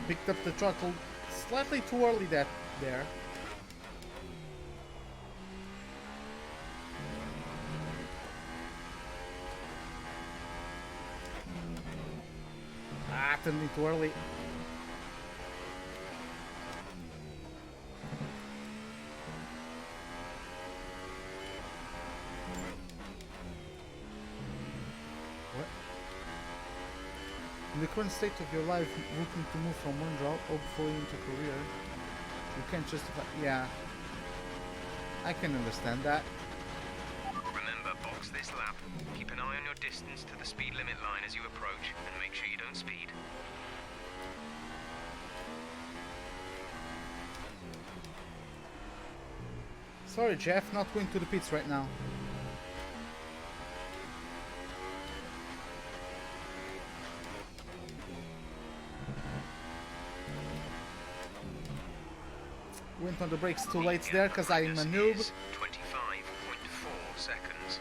Picked up the throttle slightly too early there. Ah, turned it too early. In the current state of your life, looking to move from one job, hopefully into career, you can't justify. Yeah, I can understand that. Remember, box this lap. Keep an eye on your distance to the speed limit line as you approach, and make sure you don't speed. Sorry, Jeff, not going to the pits right now. Went on the brakes too late there because I'm a noob. 25.4 seconds.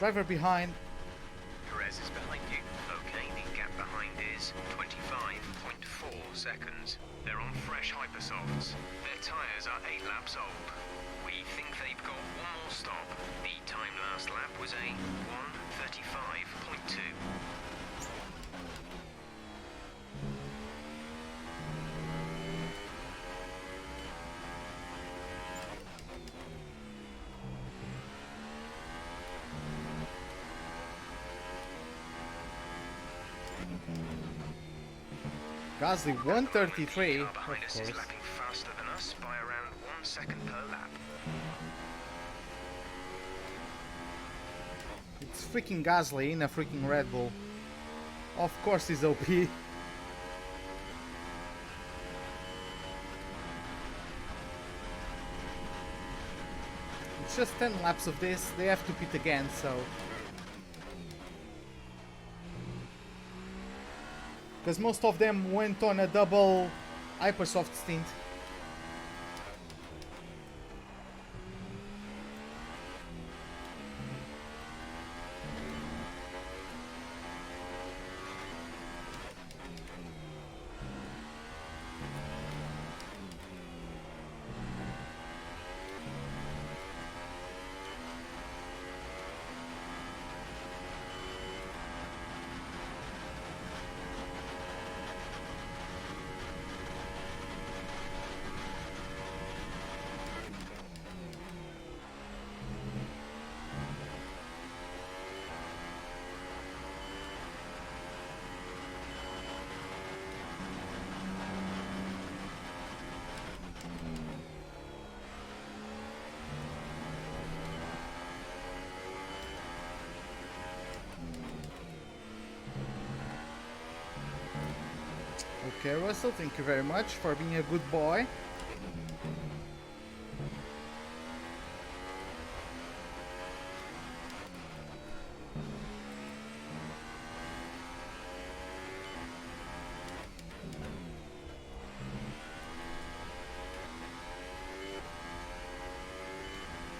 Driver behind. Perez is behind you. Okay, the gap behind is 25.4 seconds. They're on fresh hypersofts. Their tyres are 8 laps old. We think they've got one more stop. The time last lap was a 1:35.2. Gasly 133, of behind us course. is lapping faster than us by around 1 second per lap. It's freaking Gasly in a freaking Red Bull. Of course he's OP. It's just 10 laps of this, they have to pit again, so... Because most of them went on a double hypersoft stint. Okay, Russell, thank you very much for being a good boy.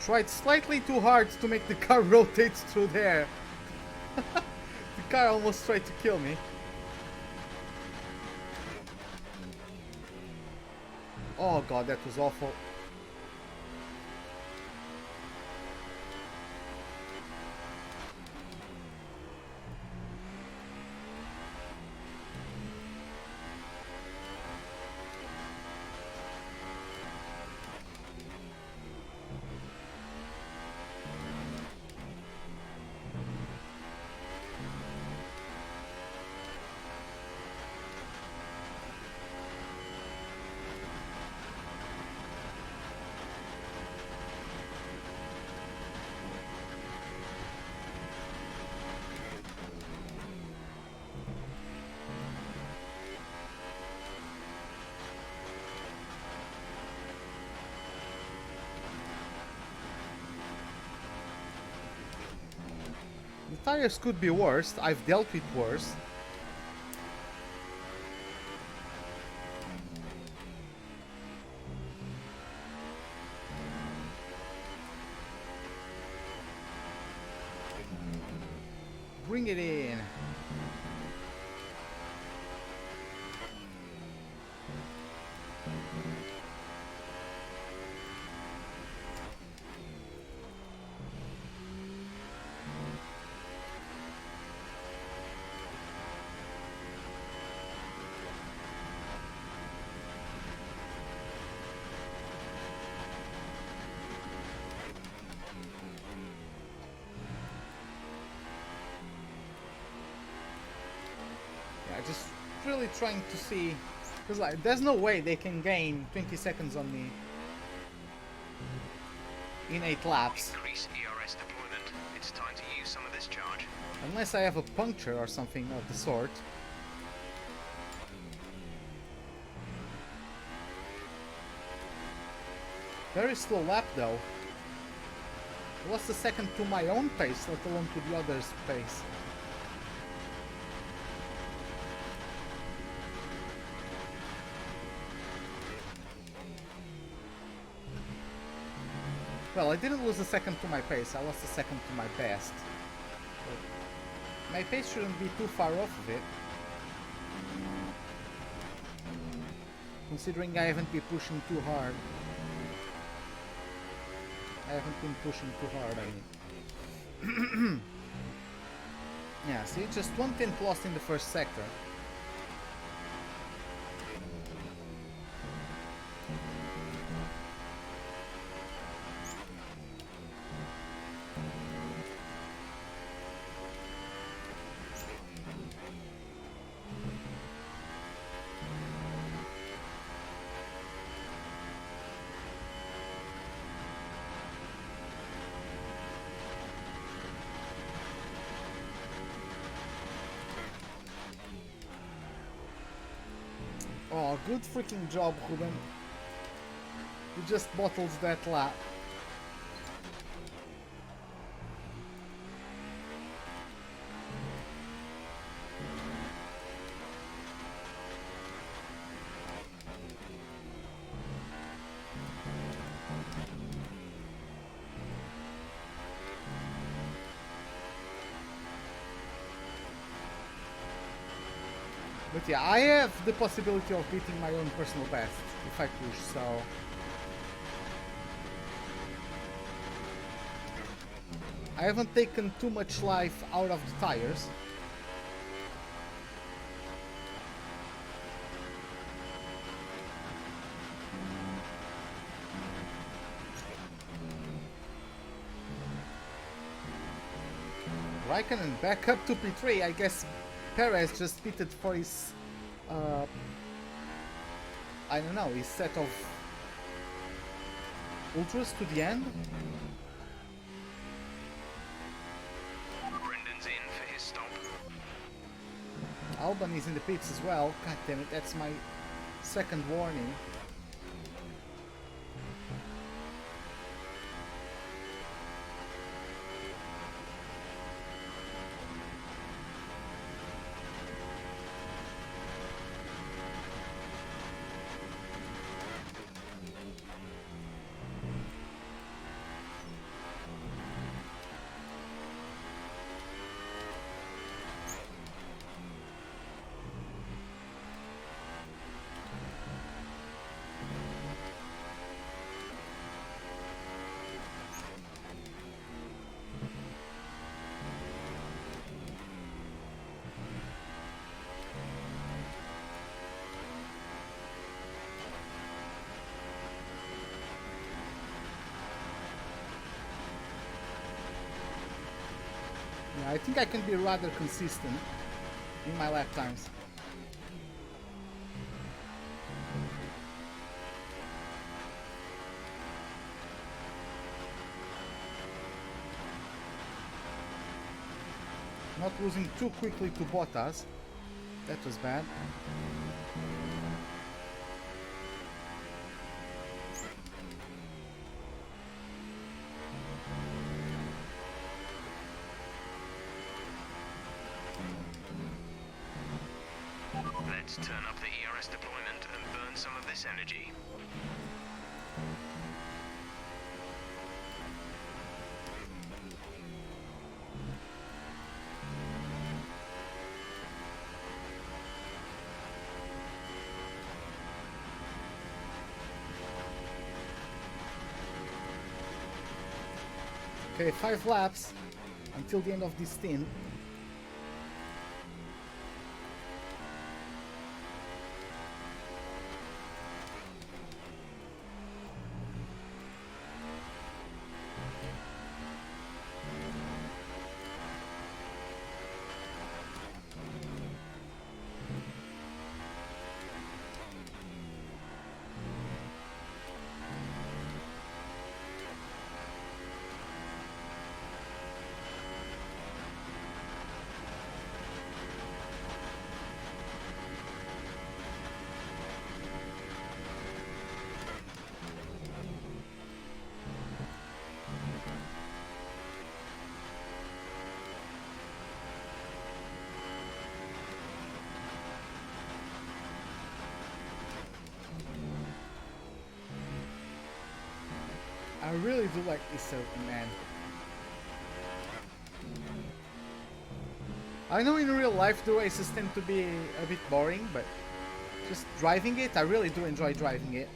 Tried slightly too hard to make the car rotate through there. The car almost tried to kill me. Oh god, that was awful. The tires could be worse. I've dealt with worse. Bring it in. Just really trying to see, because like there's no way they can gain 20 seconds on me in 8 laps. Increase ERS deployment. It's time to use some of this charge. Unless I have a puncture or something of the sort. Very slow lap though. I lost a second to my own pace, let alone to the other's pace. Well, I didn't lose a second to my pace, I lost a second to my best. But my pace shouldn't be too far off of it. Considering I haven't been pushing too hard. I haven't been pushing too hard, I mean. Yeah, see, just 1/10 lost in the first sector. Oh, good freaking job, Ruben. You just bottled that lap. But yeah, I have the possibility of beating my own personal best if I push, so... I haven't taken too much life out of the tires. Raikkonen back up to P3, I guess. Perez just pitted for his, I don't know, his set of ultras to the end. Brendan's in for his stop. Albon is in the pits as well. God damn it, that's my second warning. Yeah, I think I can be rather consistent in my lap times. Not losing too quickly to Bottas. That was bad. Let's turn up the ERS deployment and burn some of this energy. Okay, 5 laps until the end of this stint. I really do like this circuit, man. I know in real life the races tend to be a bit boring, but just driving it, I really do enjoy driving it.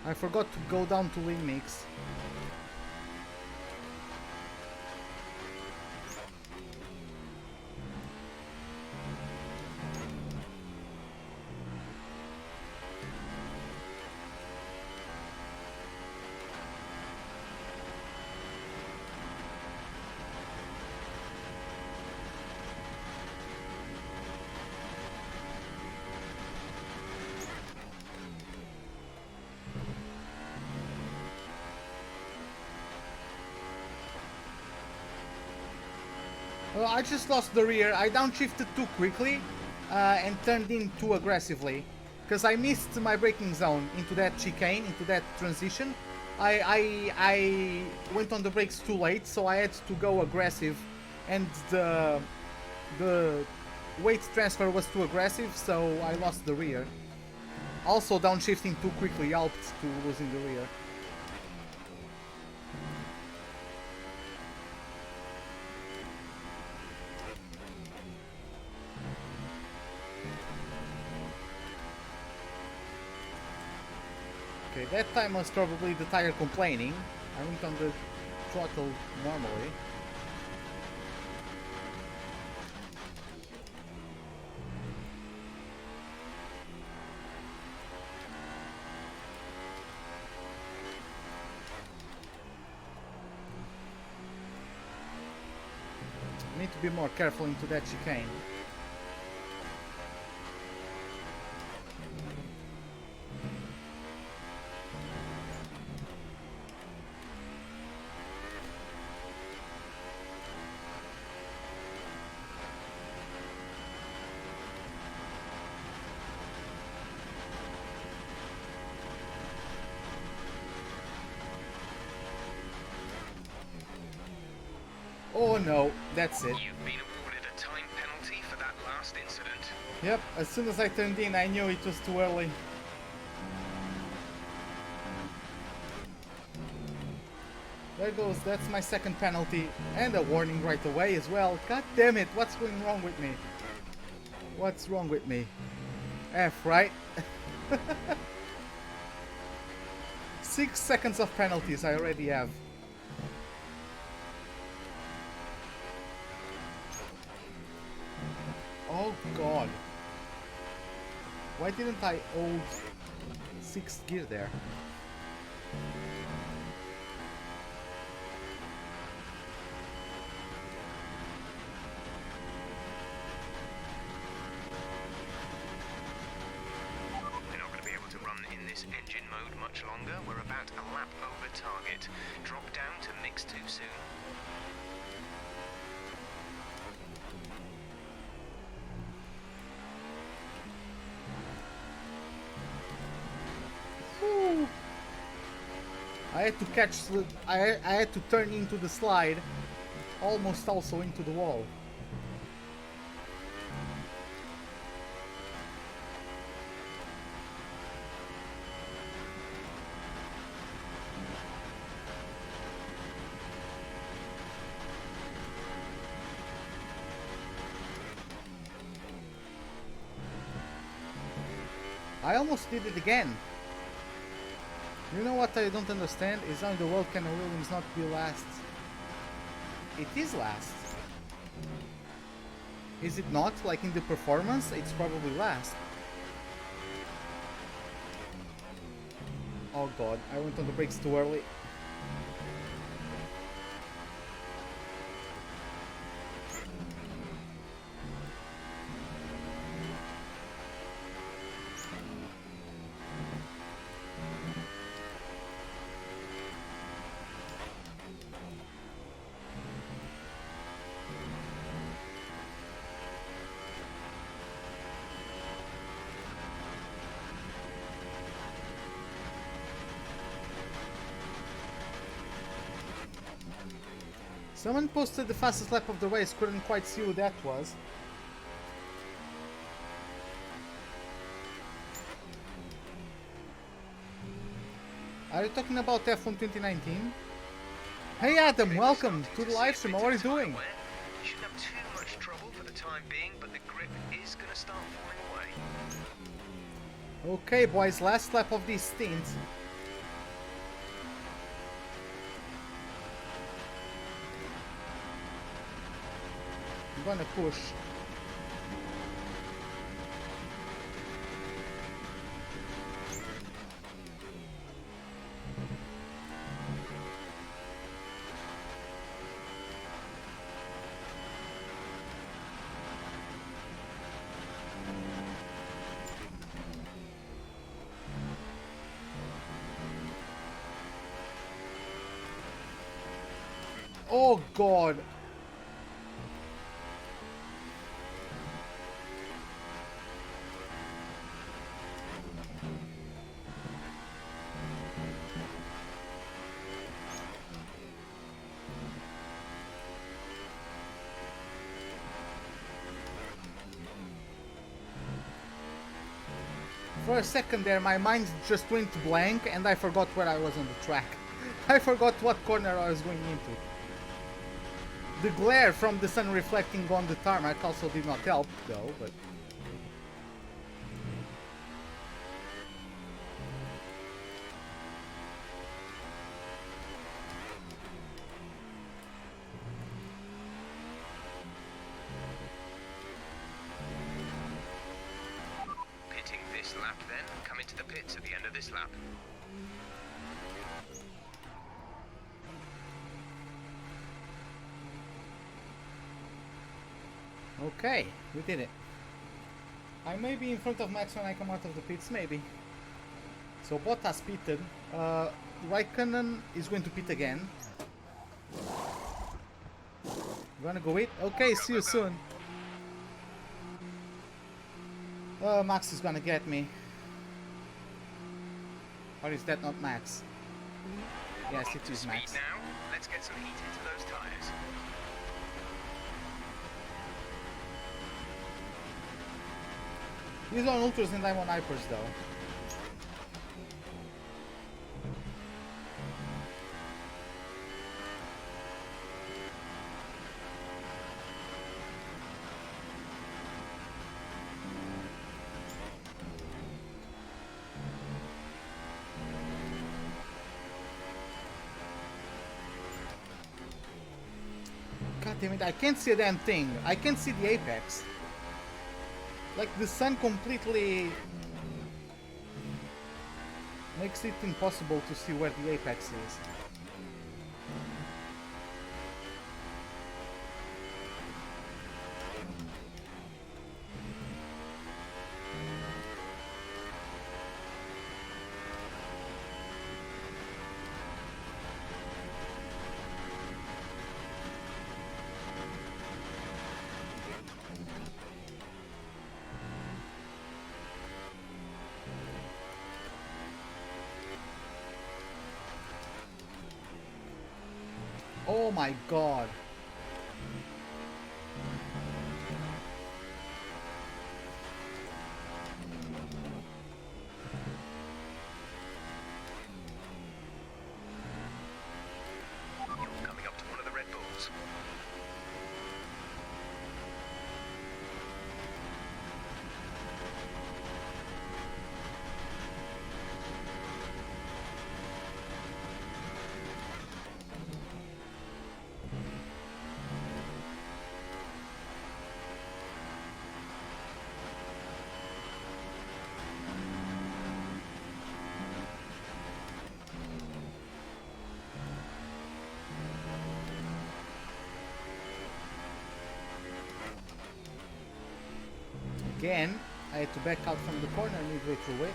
I forgot to go down to lean mix. Well, I just lost the rear. I downshifted too quickly and turned in too aggressively because I missed my braking zone into that chicane, into that transition. I went on the brakes too late, so I had to go aggressive, and the weight transfer was too aggressive, so I lost the rear. Also, downshifting too quickly helped to losing the rear. That time was probably the tire complaining. I went on the throttle normally. Need to be more careful into that chicane. Oh no, that's it. You've been awarded a time penalty for that last incident. Yep, as soon as I turned in, I knew it was too early. There goes, that's my second penalty. And a warning right away as well. God damn it, what's going wrong with me? What's wrong with me? F, right? 6 seconds of penalties I already have. Oh god. Why didn't I hold 6th gear there? We're not going to be able to run in this engine mode much longer. We're about a lap over target. Drop down to mix 2 soon. I had to catch the, I had to turn into the slide, almost also into the wall. I almost did it again. You know what I don't understand is how in the world can a Williams not be last? It is last. Is it not? Like in the performance, it's probably last. Oh god, I went on the brakes too early. Someone posted the fastest lap of the race, couldn't quite see who that was. Are you talking about F1 2019? Hey Adam, welcome to the live stream, how are you doing? You shouldn't have too much trouble for the time being, but the grip is going to start falling away. Okay boys, last lap of this stint. I'm gonna push. Oh god. For a second there, my mind just went blank and I forgot where I was on the track. I forgot what corner I was going into. The glare from the sun reflecting on the tarmac also did not help, though, but... to the pits at the end of this lap. Okay, we did it. I may be in front of Max when I come out of the pits, maybe. So Bottas pitted. Raikkonen is going to pit again. You wanna go it? Okay, see you soon. Max is gonna get me. Or is that not Max? Yes, it is Max. Now, let's get some heat into those tires. He's on ultras and I'm on hypers though. God damn it, I can't see a damn thing. I can't see the apex. Like the sun completely makes it impossible to see where the apex is. Oh my god. You're coming up to one of the Red Bulls. Again, I had to back out from the corner midway through it.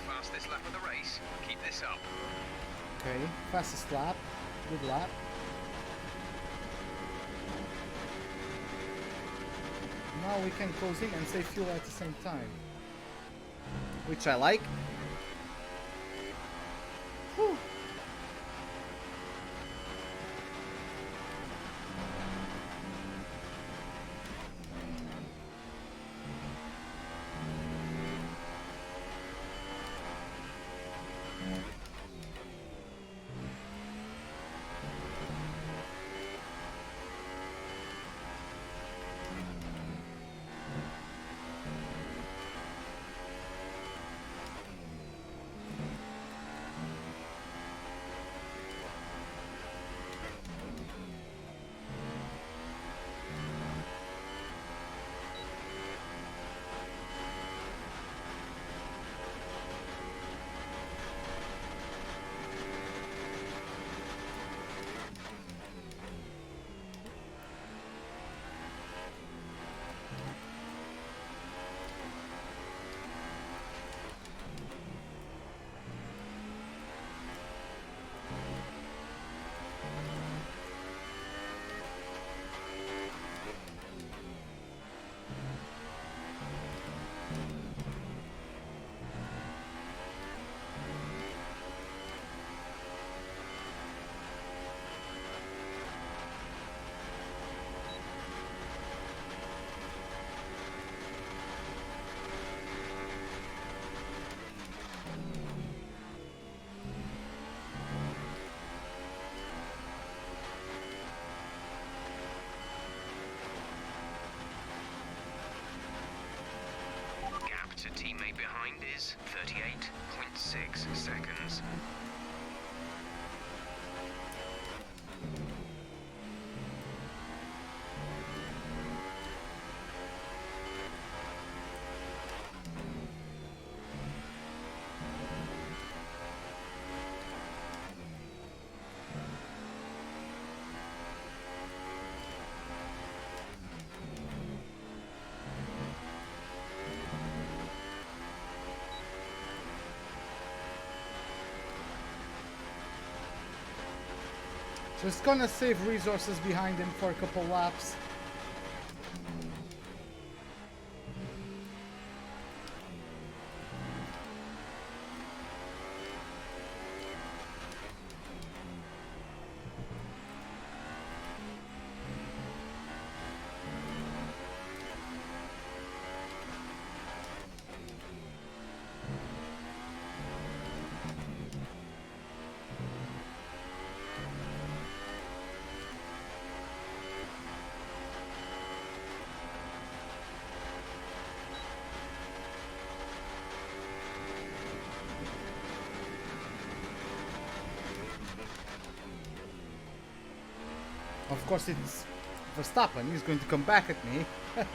Fastest lap of the race. Keep this up. Okay, fastest lap. Good lap. Now we can close in and save fuel at the same time. Which I like. Whew. a teammate behind is 38.6 seconds. Just gonna save resources behind him for a couple laps. Of course, it's Verstappen. He's going to come back at me. Good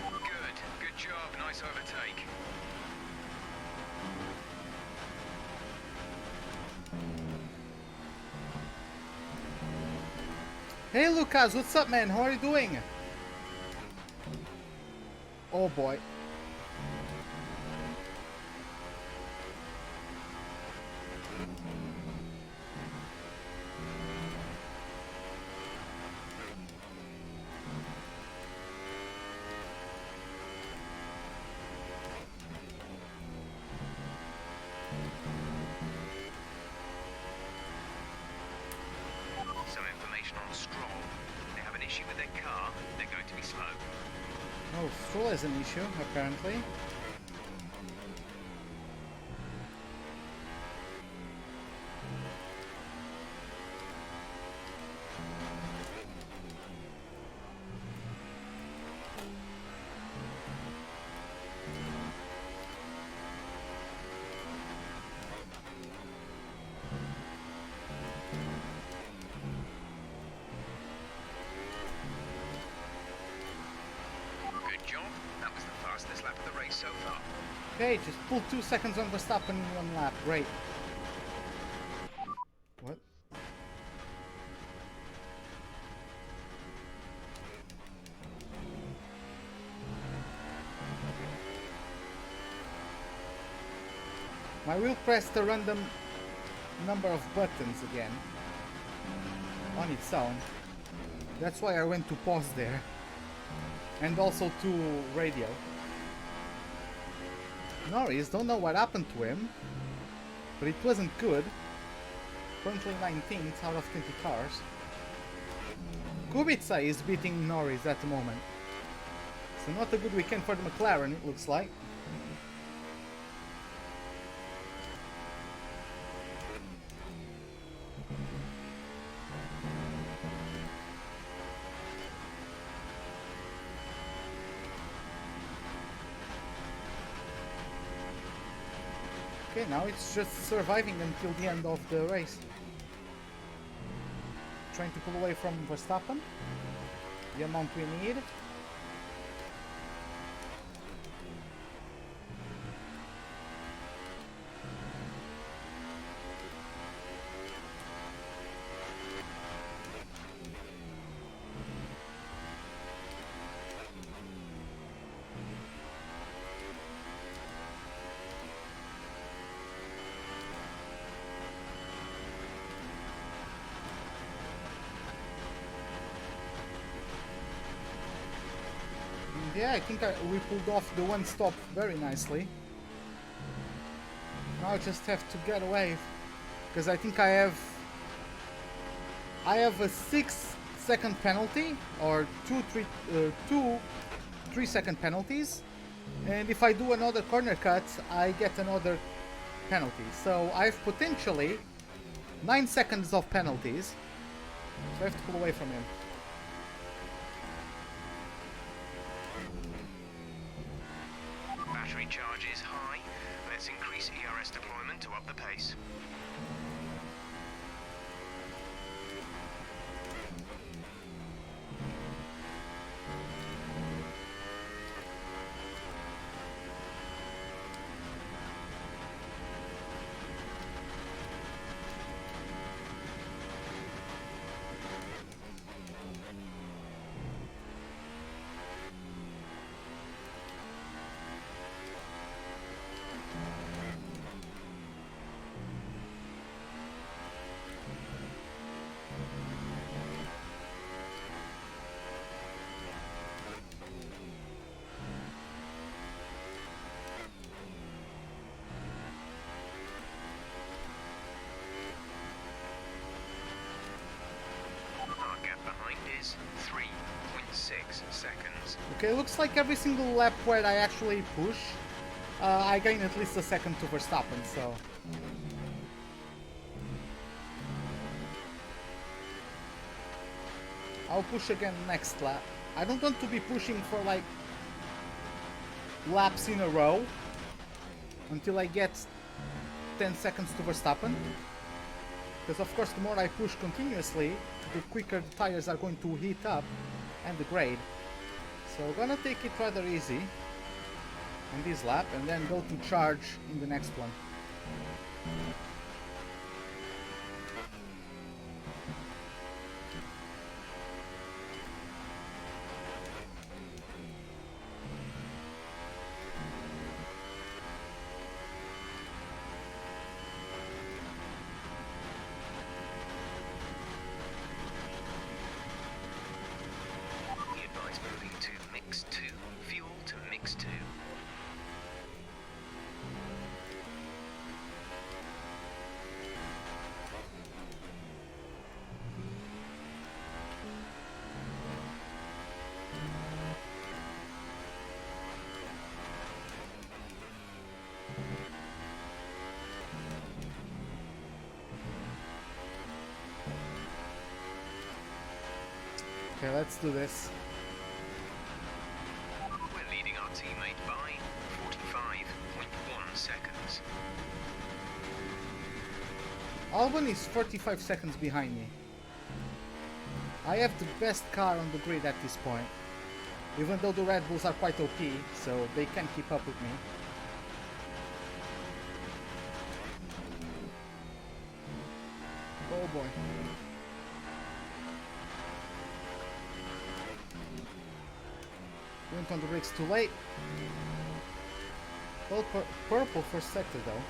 job, nice overtake. Hey, Lucas, what's up, man? How are you doing? Oh boy. Some information on Stroll. They have an issue with their car. They're going to be slow. Oh, Stroll has an issue, apparently. Good job. That was the fastest lap of the race so far. Okay, just pull 2 seconds on Verstappen in one lap. Great. What? My wheel pressed a random number of buttons again on its own. That's why I went to pause there. And also to radio. Norris, don't know what happened to him, but it wasn't good. Currently 19th out of 20 cars. Kubica is beating Norris at the moment. So not a good weekend for the McLaren, it looks like. Okay, now it's just surviving until the end of the race. Trying to pull away from Verstappen. The amount we need. Yeah, I think we pulled off the one stop very nicely. Now I just have to get away, because I think I have a 6-second penalty, or 3-second penalties, and if I do another corner cut, I get another penalty. So I have potentially 9 seconds of penalties, so I have to pull away from him. Battery charge is high. Let's increase ERS deployment to up the pace. Is 3.6 seconds. Okay, looks like every single lap where I actually push, I gain at least a second to Verstappen, so... I'll push again next lap. I don't want to be pushing for like laps in a row until I get 10 seconds to Verstappen. Because of course the more I push continuously, the quicker the tires are going to heat up and degrade. So we're gonna take it rather easy in this lap and then go to charge in the next one. Okay, let's do this. We're leading our teammate by 45.1 seconds. Albon is 45 seconds behind me. I have the best car on the grid at this point, even though the Red Bulls are quite OP, so they can't keep up with me. Oh boy. Went on the brakes too late. Well, purple first sector though.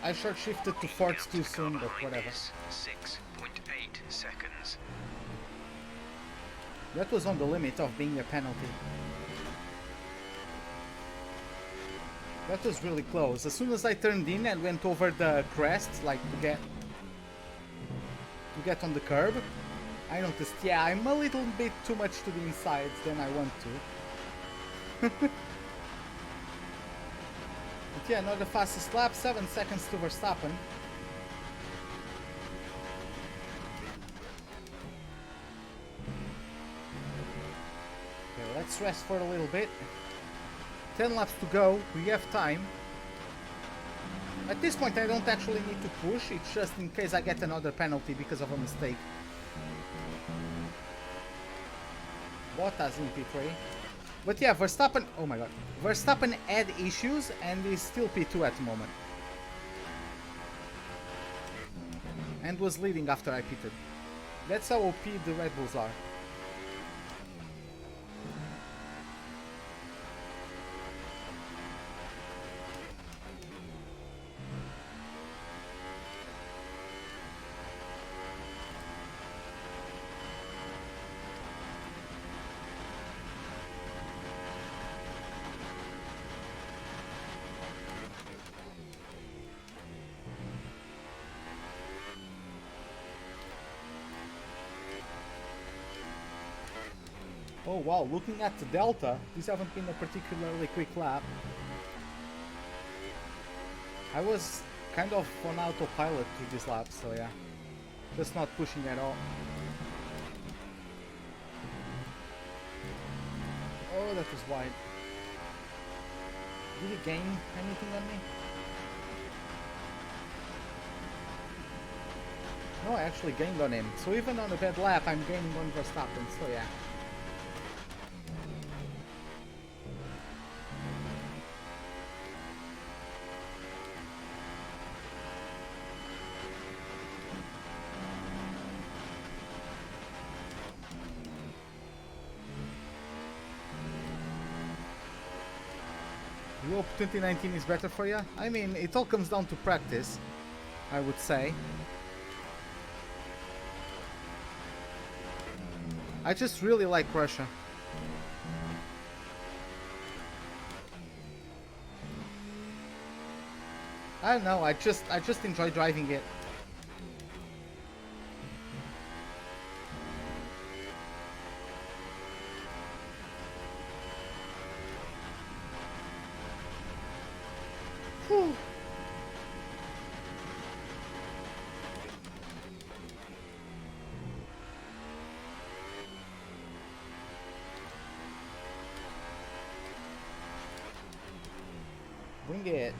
I short shifted to forts too soon, but whatever. 6.8 seconds. That was on the limit of being a penalty. That was really close. As soon as I turned in and went over the crest, like to get on the curb, I noticed, yeah, I'm a little bit too much to the inside than I want to. But yeah, not the fastest lap, 7 seconds to Verstappen. Okay, let's rest for a little bit. 10 laps to go, we have time. At this point I don't actually need to push, it's just in case I get another penalty because of a mistake. Bottas in P3. But yeah, Verstappen, oh my god, Verstappen had issues and is still P2 at the moment. And was leading after I pitted. That's how OP the Red Bulls are. Oh wow, looking at the Delta, these haven't been a particularly quick lap. I was kind of on autopilot through this lap, so yeah. Just not pushing at all. Oh, that was wide. Did he gain anything on me? No, I actually gained on him. So even on a bad lap, I'm gaining on Verstappen, so yeah. You hope 2019 is better for you? I mean, it all comes down to practice, I would say. I just really like Russia. I don't know, I just enjoy driving it. Whew. Bring it.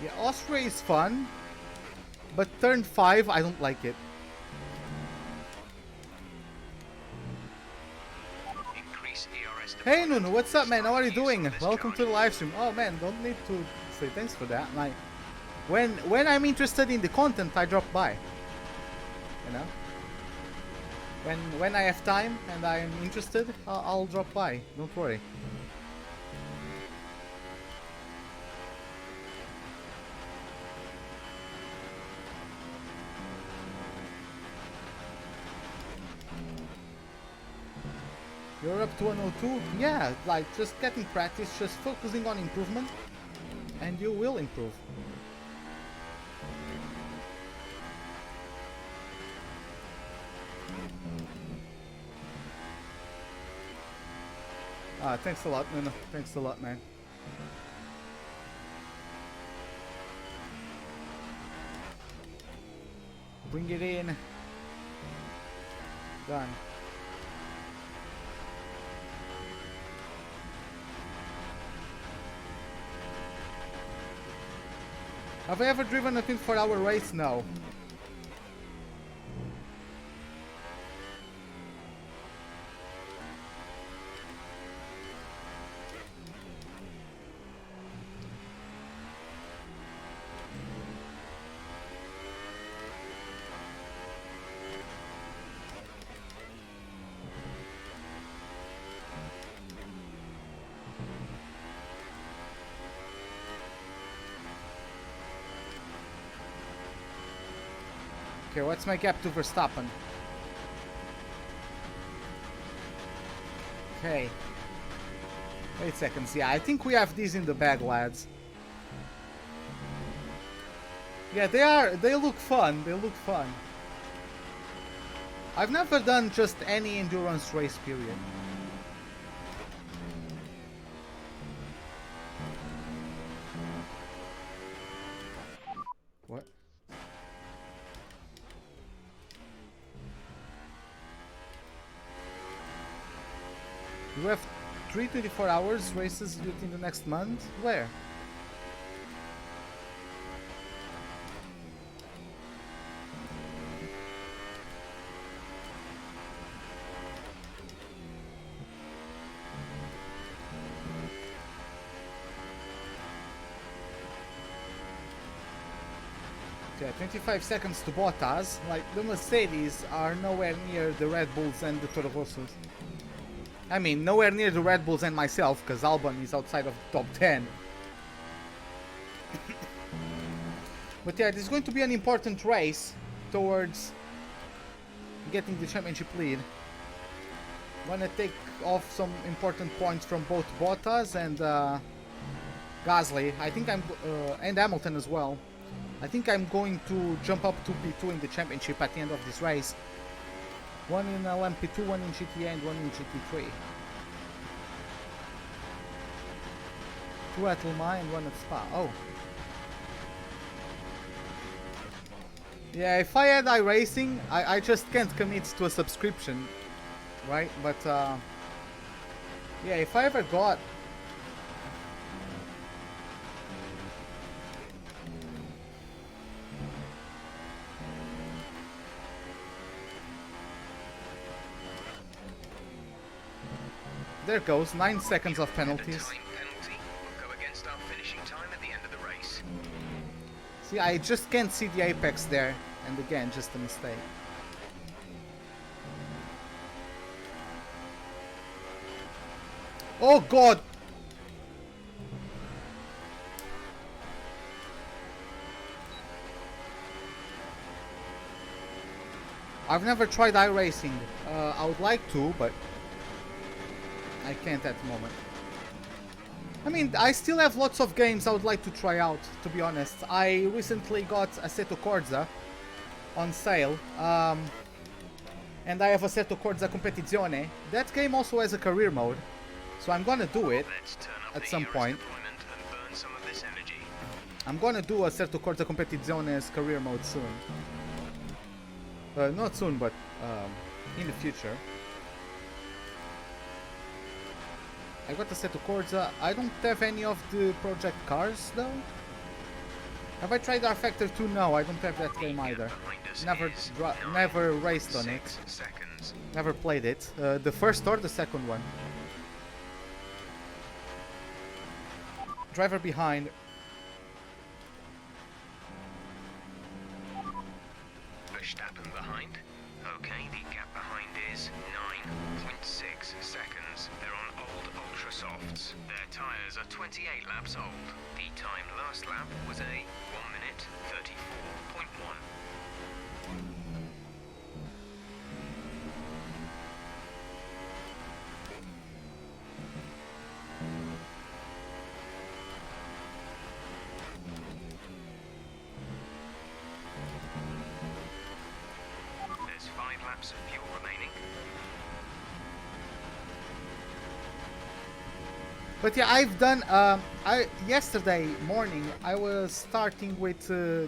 Yeah, Austria is fun, but turn 5, I don't like it. Hey Nunu, what's up man? How are you doing? Welcome to the live stream. Oh man, don't need to say thanks for that. Like, when I'm interested in the content, I drop by. You know? When I have time and I'm interested, I'll drop by. Don't worry. You're up to 102? Yeah, like just getting practice, just focusing on improvement, and you will improve. Thanks a lot, Nuna. Thanks a lot, man. Bring it in. Done. Have I ever driven a 24-hour race? No. Okay, what's my gap to Verstappen? Okay. 8 seconds. Yeah, I think we have these in the bag, lads. Yeah, they look fun. They look fun. I've never done just any endurance race, period. What? You have 3 24 hours races within the next month? Where? Yeah, 25 seconds to Bottas. Like, the Mercedes are nowhere near the Red Bulls and the Toro Rossos. I mean, nowhere near the Red Bulls and myself, because Albon is outside of the top 10. But yeah, this is going to be an important race towards getting the championship lead. Wanna take off some important points from both Bottas and Gasly. I think and Hamilton as well. I think I'm going to jump up to P2 in the championship at the end of this race. One in LMP2, one in GTA, and one in GT3. 2 at Le Mans and 1 at Spa. Oh. Yeah, if I had iRacing, I just can't commit to a subscription, right? But, yeah, if I ever got... There goes, 9 seconds of penalties. See, I just can't see the apex there, and again, just a mistake. Oh god! I've never tried iRacing. I would like to, but I can't at the moment. I mean, I still have lots of games I would like to try out, to be honest. I recently got Assetto Corsa on sale, and I have Assetto Corsa Competizione. That game also has a career mode, so I'm gonna do it at some point. I'm gonna do Assetto Corsa Competizione's career mode soon. Not soon, but in the future. I got Assetto Corsa. I don't have any of the project cars though. Have I tried R-Factor 2? No, I don't have that game either. Never raced on it. Never played it. The first or the second one. Driver behind. Verstappen behind. Okay, the gap behind is 9.6 seconds. They're on old Ultra Softs. Their tyres are 28 laps old. The time last lap was a 1 minute 34.1. There's 5 laps of fuel remaining. But yeah, I've done. Yesterday morning I was starting with the.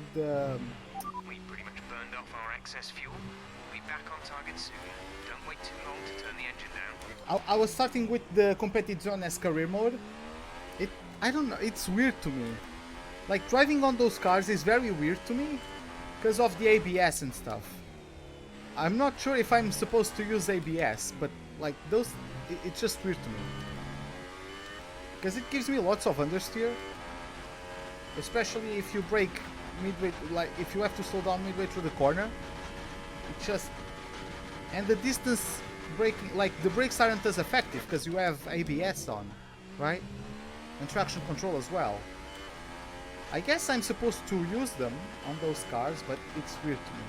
We pretty much burned off our excess fuel. We'll be back on target soon. Don't wait too long to turn the engine down. I was starting with the Competizione's career mode. I don't know. It's weird to me. Like driving on those cars is very weird to me because of the ABS and stuff. I'm not sure if I'm supposed to use ABS, but like those, it's just weird to me. Because it gives me lots of understeer, especially if you brake midway, like if you have to slow down midway through the corner. It just, and the distance braking, like the brakes aren't as effective because you have ABS on, right? And traction control as well. I guess I'm supposed to use them on those cars, but it's weird to me.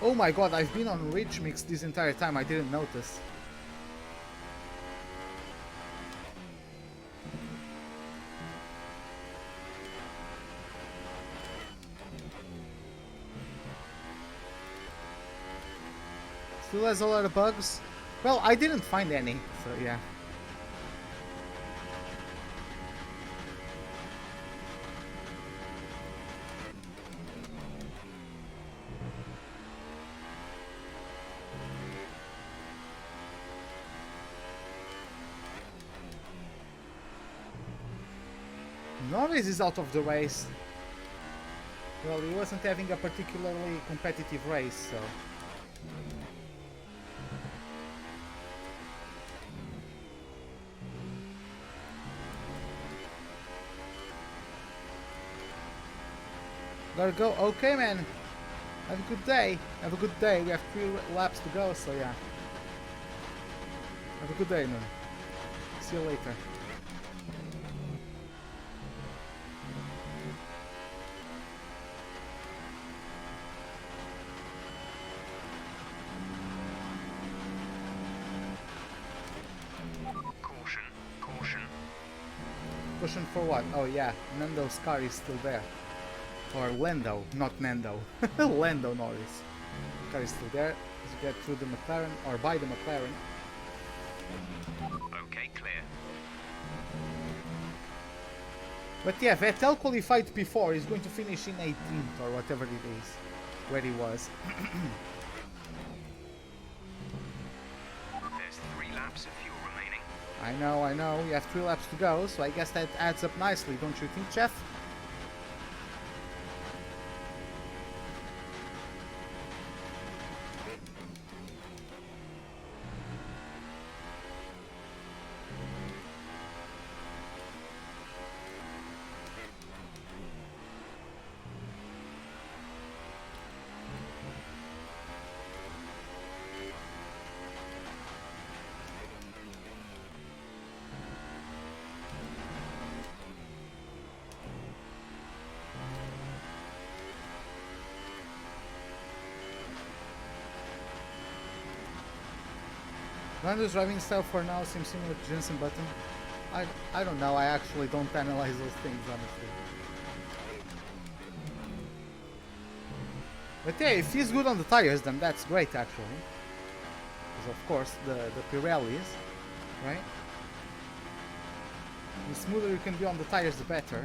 Oh my god, I've been on Ridge Mix this entire time, I didn't notice. Still has a lot of bugs? Well, I didn't find any, so yeah. Norris is out of the race. Well, he wasn't having a particularly competitive race, so... Gotta go. Okay, man. Have a good day. Have a good day. We have 3 laps to go, so yeah. Have a good day, man. See you later. pushing for what? Oh yeah, Nando's car is still there. Or Lando, not Nando. Lando Norris. Car is still there. Let's get through the McLaren, or by the McLaren. Okay, clear. But yeah, Vettel qualified before. He's going to finish in 18th or whatever it is, where he was. There's 3 laps of fuel remaining. I know. We have 3 laps to go, so I guess that adds up nicely, don't you think, Chef? Lando's driving style for now seems similar to Jensen Button. I don't know, I actually don't analyze those things, honestly. But yeah, if he's good on the tires, then that's great, actually. Because of course, the Pirellis, right? The smoother you can be on the tires, the better.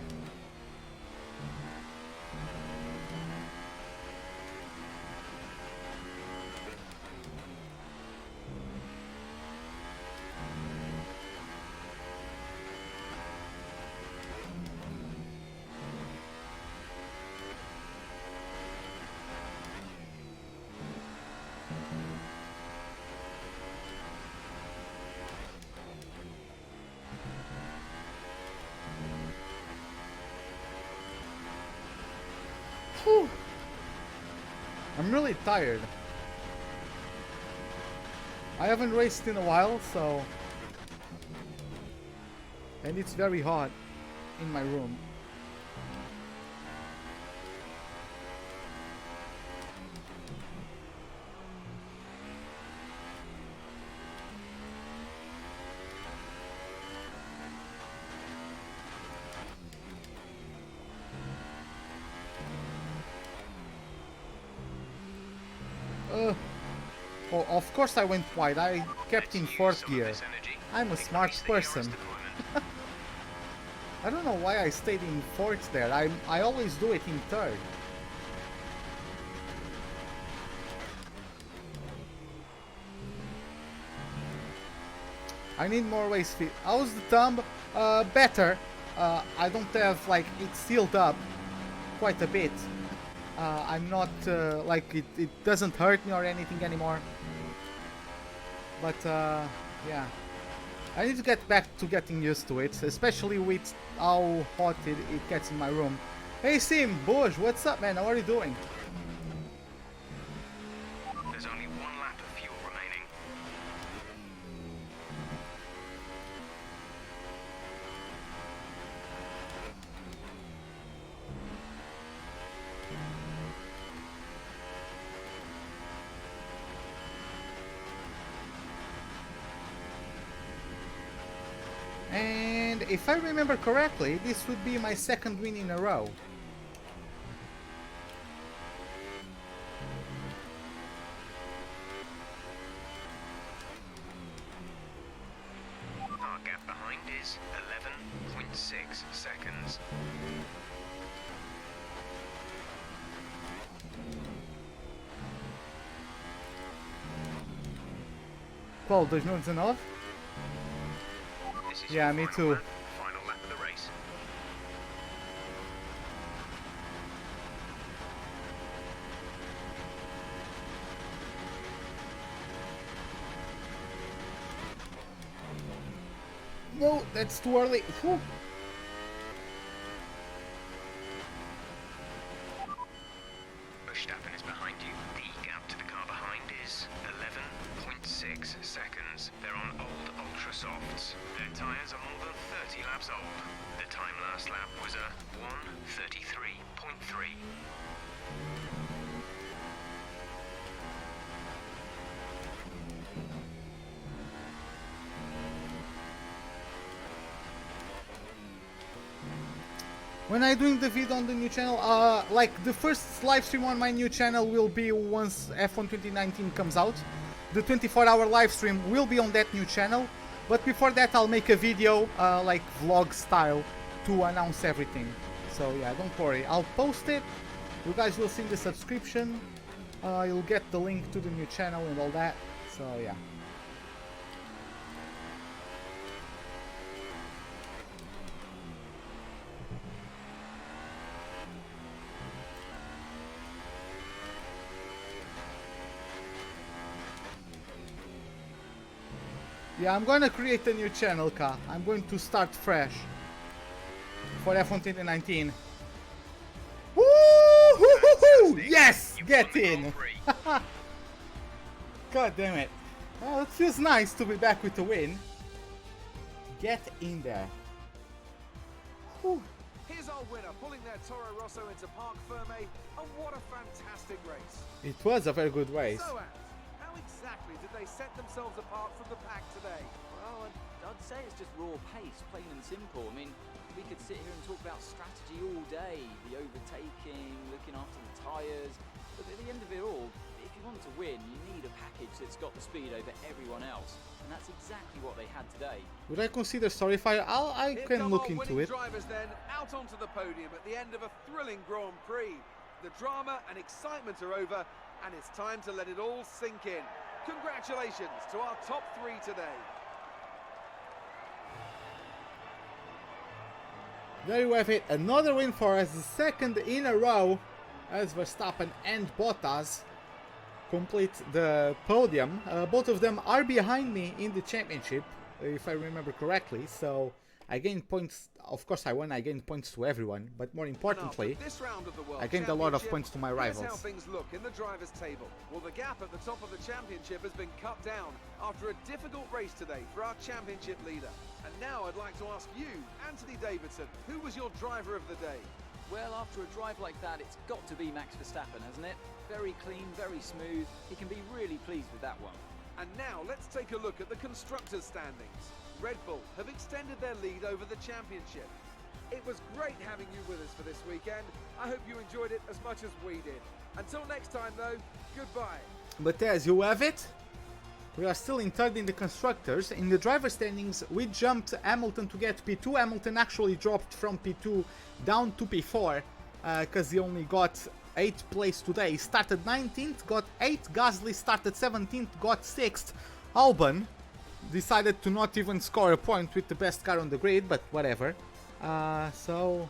Whew. I'm really tired. I haven't raced in a while, so... And it's very hot in my room. Oh, of course I went wide. I kept in 4th gear. I'm a smart person. I don't know why I stayed in 4th there. I always do it in 3rd. I need more race speed. How's the thumb? Better. I don't have, like, it's sealed up quite a bit. I'm not, like, it doesn't hurt me or anything anymore. But, yeah. I need to get back to getting used to it, especially with how hot it gets in my room. Hey Sim, Bush, what's up, man? How are you doing? There's only 1 lap of fuel remaining. And if I remember correctly, this would be my 2nd win in a row. Our gap behind is 11.6 seconds. Qual, 2019? This is Yeah, your me final too. lap, final lap of the race. No, that's too early. Whew. Verstappen is behind you. The gap to the car behind is 11.6 seconds. They're on old Ultra Softs. Their tyres are more than 30 laps old. The time last lap was a 1:33.3. when I'm doing the video on the new channel, like the first live stream on my new channel will be once F1 2019 comes out. The 24-hour live stream will be on that new channel, but before that I'll make a video like vlog style to announce everything. So yeah, don't worry, I'll post it. You guys will see the subscription. You'll get the link to the new channel and all that. So yeah. Yeah, I'm gonna create a new channel, Ka. I'm going to start fresh for F1 2019. Woo! Yes! Get in! God damn it. Well, it feels nice to be back with a win. Get in there. Whew. Here's our winner, pulling their Toro Rosso into Parc Ferme, and what a fantastic race. It was a very good race. So, Ant, how exactly did they set themselves apart from the pack today? Well, I'd say it's just raw pace, plain and simple. I mean, we could sit here and talk about strategy all day, the overtaking, looking after the tyres, but at the end of it all, if you want to win, you need a package that's got the speed over everyone else, and that's exactly what they had today. Would I consider Story Fire? I can look into it. Drivers then out onto the podium at the end of a thrilling Grand Prix. The drama and excitement are over, and it's time to let it all sink in. Congratulations to our top three today. There you have it, another win for us, the second in a row, as Verstappen and Bottas complete the podium. Both of them are behind me in the championship, if I remember correctly, so I gained points. Of course I won, I gained points to everyone, but more importantly, I gained a lot of points to my rivals. Here's how things look in the drivers' table. Well, the gap at the top of the championship has been cut down after a difficult race today for our championship leader. And now I'd like to ask you, Anthony Davidson, who was your driver of the day? Well, after a drive like that, it's got to be Max Verstappen, hasn't it? Very clean, very smooth. He can be really pleased with that one. And now let's take a look at the constructors' standings. Red Bull have extended their lead over the championship. It was great having you with us for this weekend. I hope you enjoyed it as much as we did. Until next time though, goodbye. But as you have it, we are still in third in the constructors. In the driver standings, we jumped Hamilton to get P2. Hamilton actually dropped from P2 down to P4 because he only got 8th place today. He started 19th, got 8th. Gasly started 17th, got 6th. Albon decided to not even score a point with the best car on the grid, but whatever. So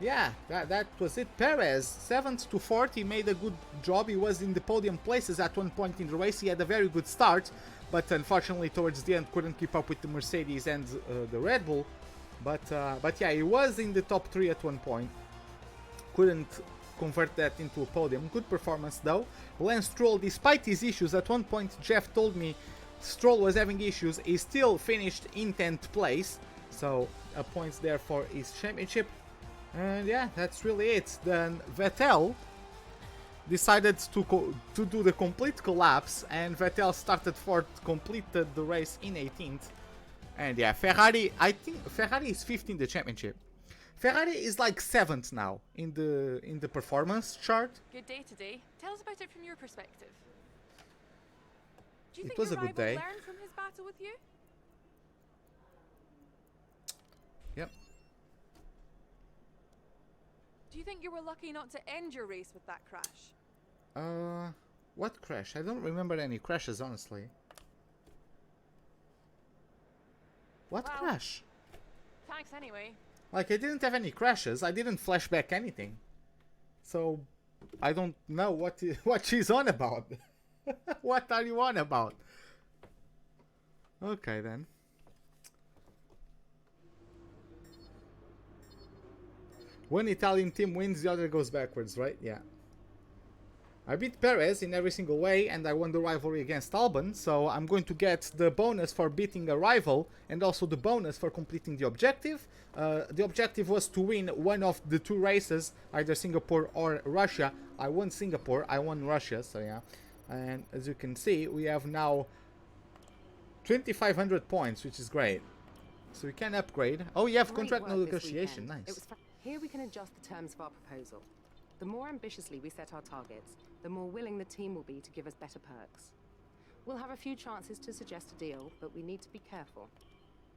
yeah, that was it. Perez, 7th to 4th, he made a good job. He was in the podium places at one point in the race. He had a very good start, but unfortunately towards the end couldn't keep up with the Mercedes and the Red Bull. But yeah, he was in the top 3 at one point. Couldn't convert that into a podium. Good performance though. Lance Stroll, despite his issues, at one point Jeff told me Stroll was having issues. He still finished in 10th place. So a point there for his championship. And yeah, that's really it. Then Vettel decided to do the complete collapse, and Vettel started 4th, completed the race in 18th. And yeah, Ferrari, I think Ferrari is 5th in the championship. Ferrari is like 7th now in the performance chart. Good day today. Tell us about it from your perspective. Do you It think was your a good rival day. learned from his battle with you? Yep. Do you think you were lucky not to end your race with that crash? What crash? I don't remember any crashes, honestly. What Well, crash? Thanks anyway. Like, I didn't have any crashes. I didn't flash back anything. So, I don't know what she's on about. What are you on about? Okay, then. One Italian team wins, the other goes backwards, right? Yeah. I beat Perez in every single way, and I won the rivalry against Albon, so I'm going to get the bonus for beating a rival, and also the bonus for completing the objective. The objective was to win one of the 2 races, either Singapore or Russia. I won Singapore, I won Russia, so yeah. And as you can see, we have now 2,500 points, which is great. So we can upgrade. Oh, you have Great contract work this negotiation, weekend. nice. It was Here we can adjust the terms of our proposal. The more ambitiously we set our targets, the more willing the team will be to give us better perks. We'll have a few chances to suggest a deal, but we need to be careful.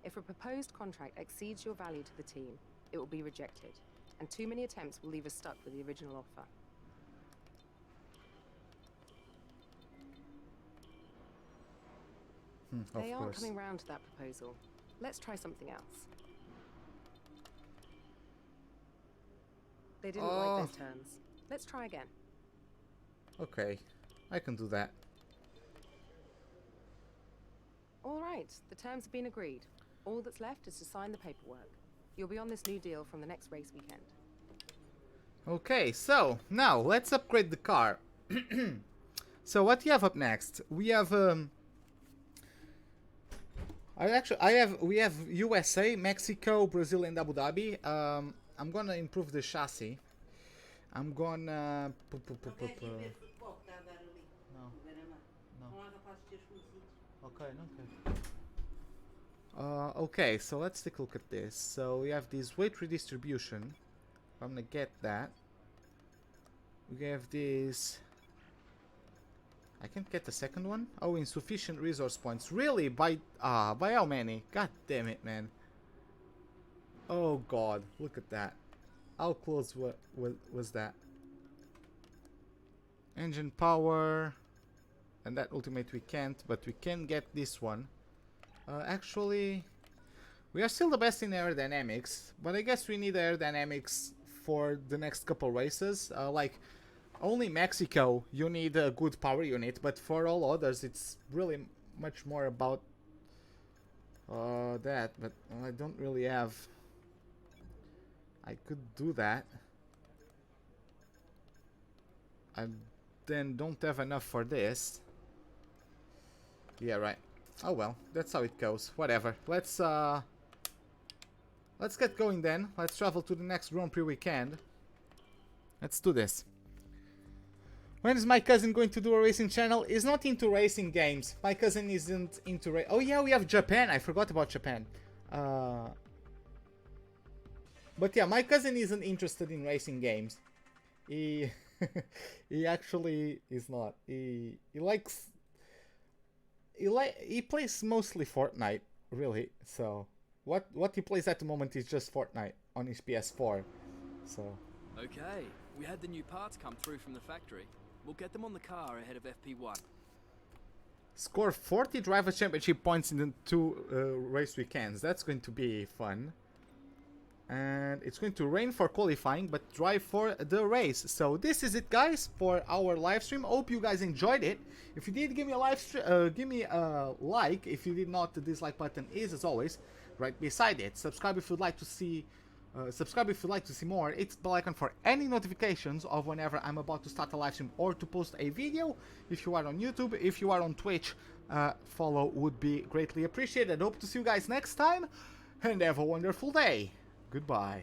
If a proposed contract exceeds your value to the team, it will be rejected, and too many attempts will leave us stuck with the original offer. They aren't coming round to that proposal. Let's try something else. They didn't like those terms. Let's try again. Okay, I can do that. All right, the terms have been agreed. All that's left is to sign the paperwork. You'll be on this new deal from the next race weekend. Okay, so now let's upgrade the car. So what do you have up next? We have we have USA, Mexico, Brazil, and Abu Dhabi. I'm gonna improve the chassis. I'm gonna okay, so let's take a look at this. So we have this weight redistribution. I'm gonna get that. We have this. I can't get the second one. Oh, insufficient resource points. Really? By how many? God damn it, man. Oh god, look at that. How close was that? Engine power. And that ultimate we can't, but we can get this one. Actually, we are still the best in aerodynamics, but I guess we need aerodynamics for the next couple races. Like, only Mexico, you need a good power unit, but for all others, it's really much more about that, but I don't really have... I could do that. I then don't have enough for this. Yeah, right. Oh well, that's how it goes. Whatever. Let's get going then. Let's travel to the next Grand Prix weekend. Let's do this. When is my cousin going to do a racing channel? He's not into racing games. My cousin isn't into oh yeah, we have Japan. I forgot about Japan. But yeah, my cousin isn't interested in racing games. He he actually is not. He likes... He plays mostly Fortnite, really. So what he plays at the moment is just Fortnite on his PS4. So okay, we had the new parts come through from the factory. We'll get them on the car ahead of FP1. Score 40 driver championship points in the 2 race weekends. That's going to be fun. And it's going to rain for qualifying, but dry for the race. So this is it, guys, for our live stream. Hope you guys enjoyed it. If you did, give me a like. If you did not, the dislike button is, as always, right beside it. Subscribe if you'd like to see. More. It's bell icon for any notifications of whenever I'm about to start a live stream or to post a video. If you are on YouTube, if you are on Twitch, follow would be greatly appreciated. Hope to see you guys next time, and have a wonderful day. Goodbye.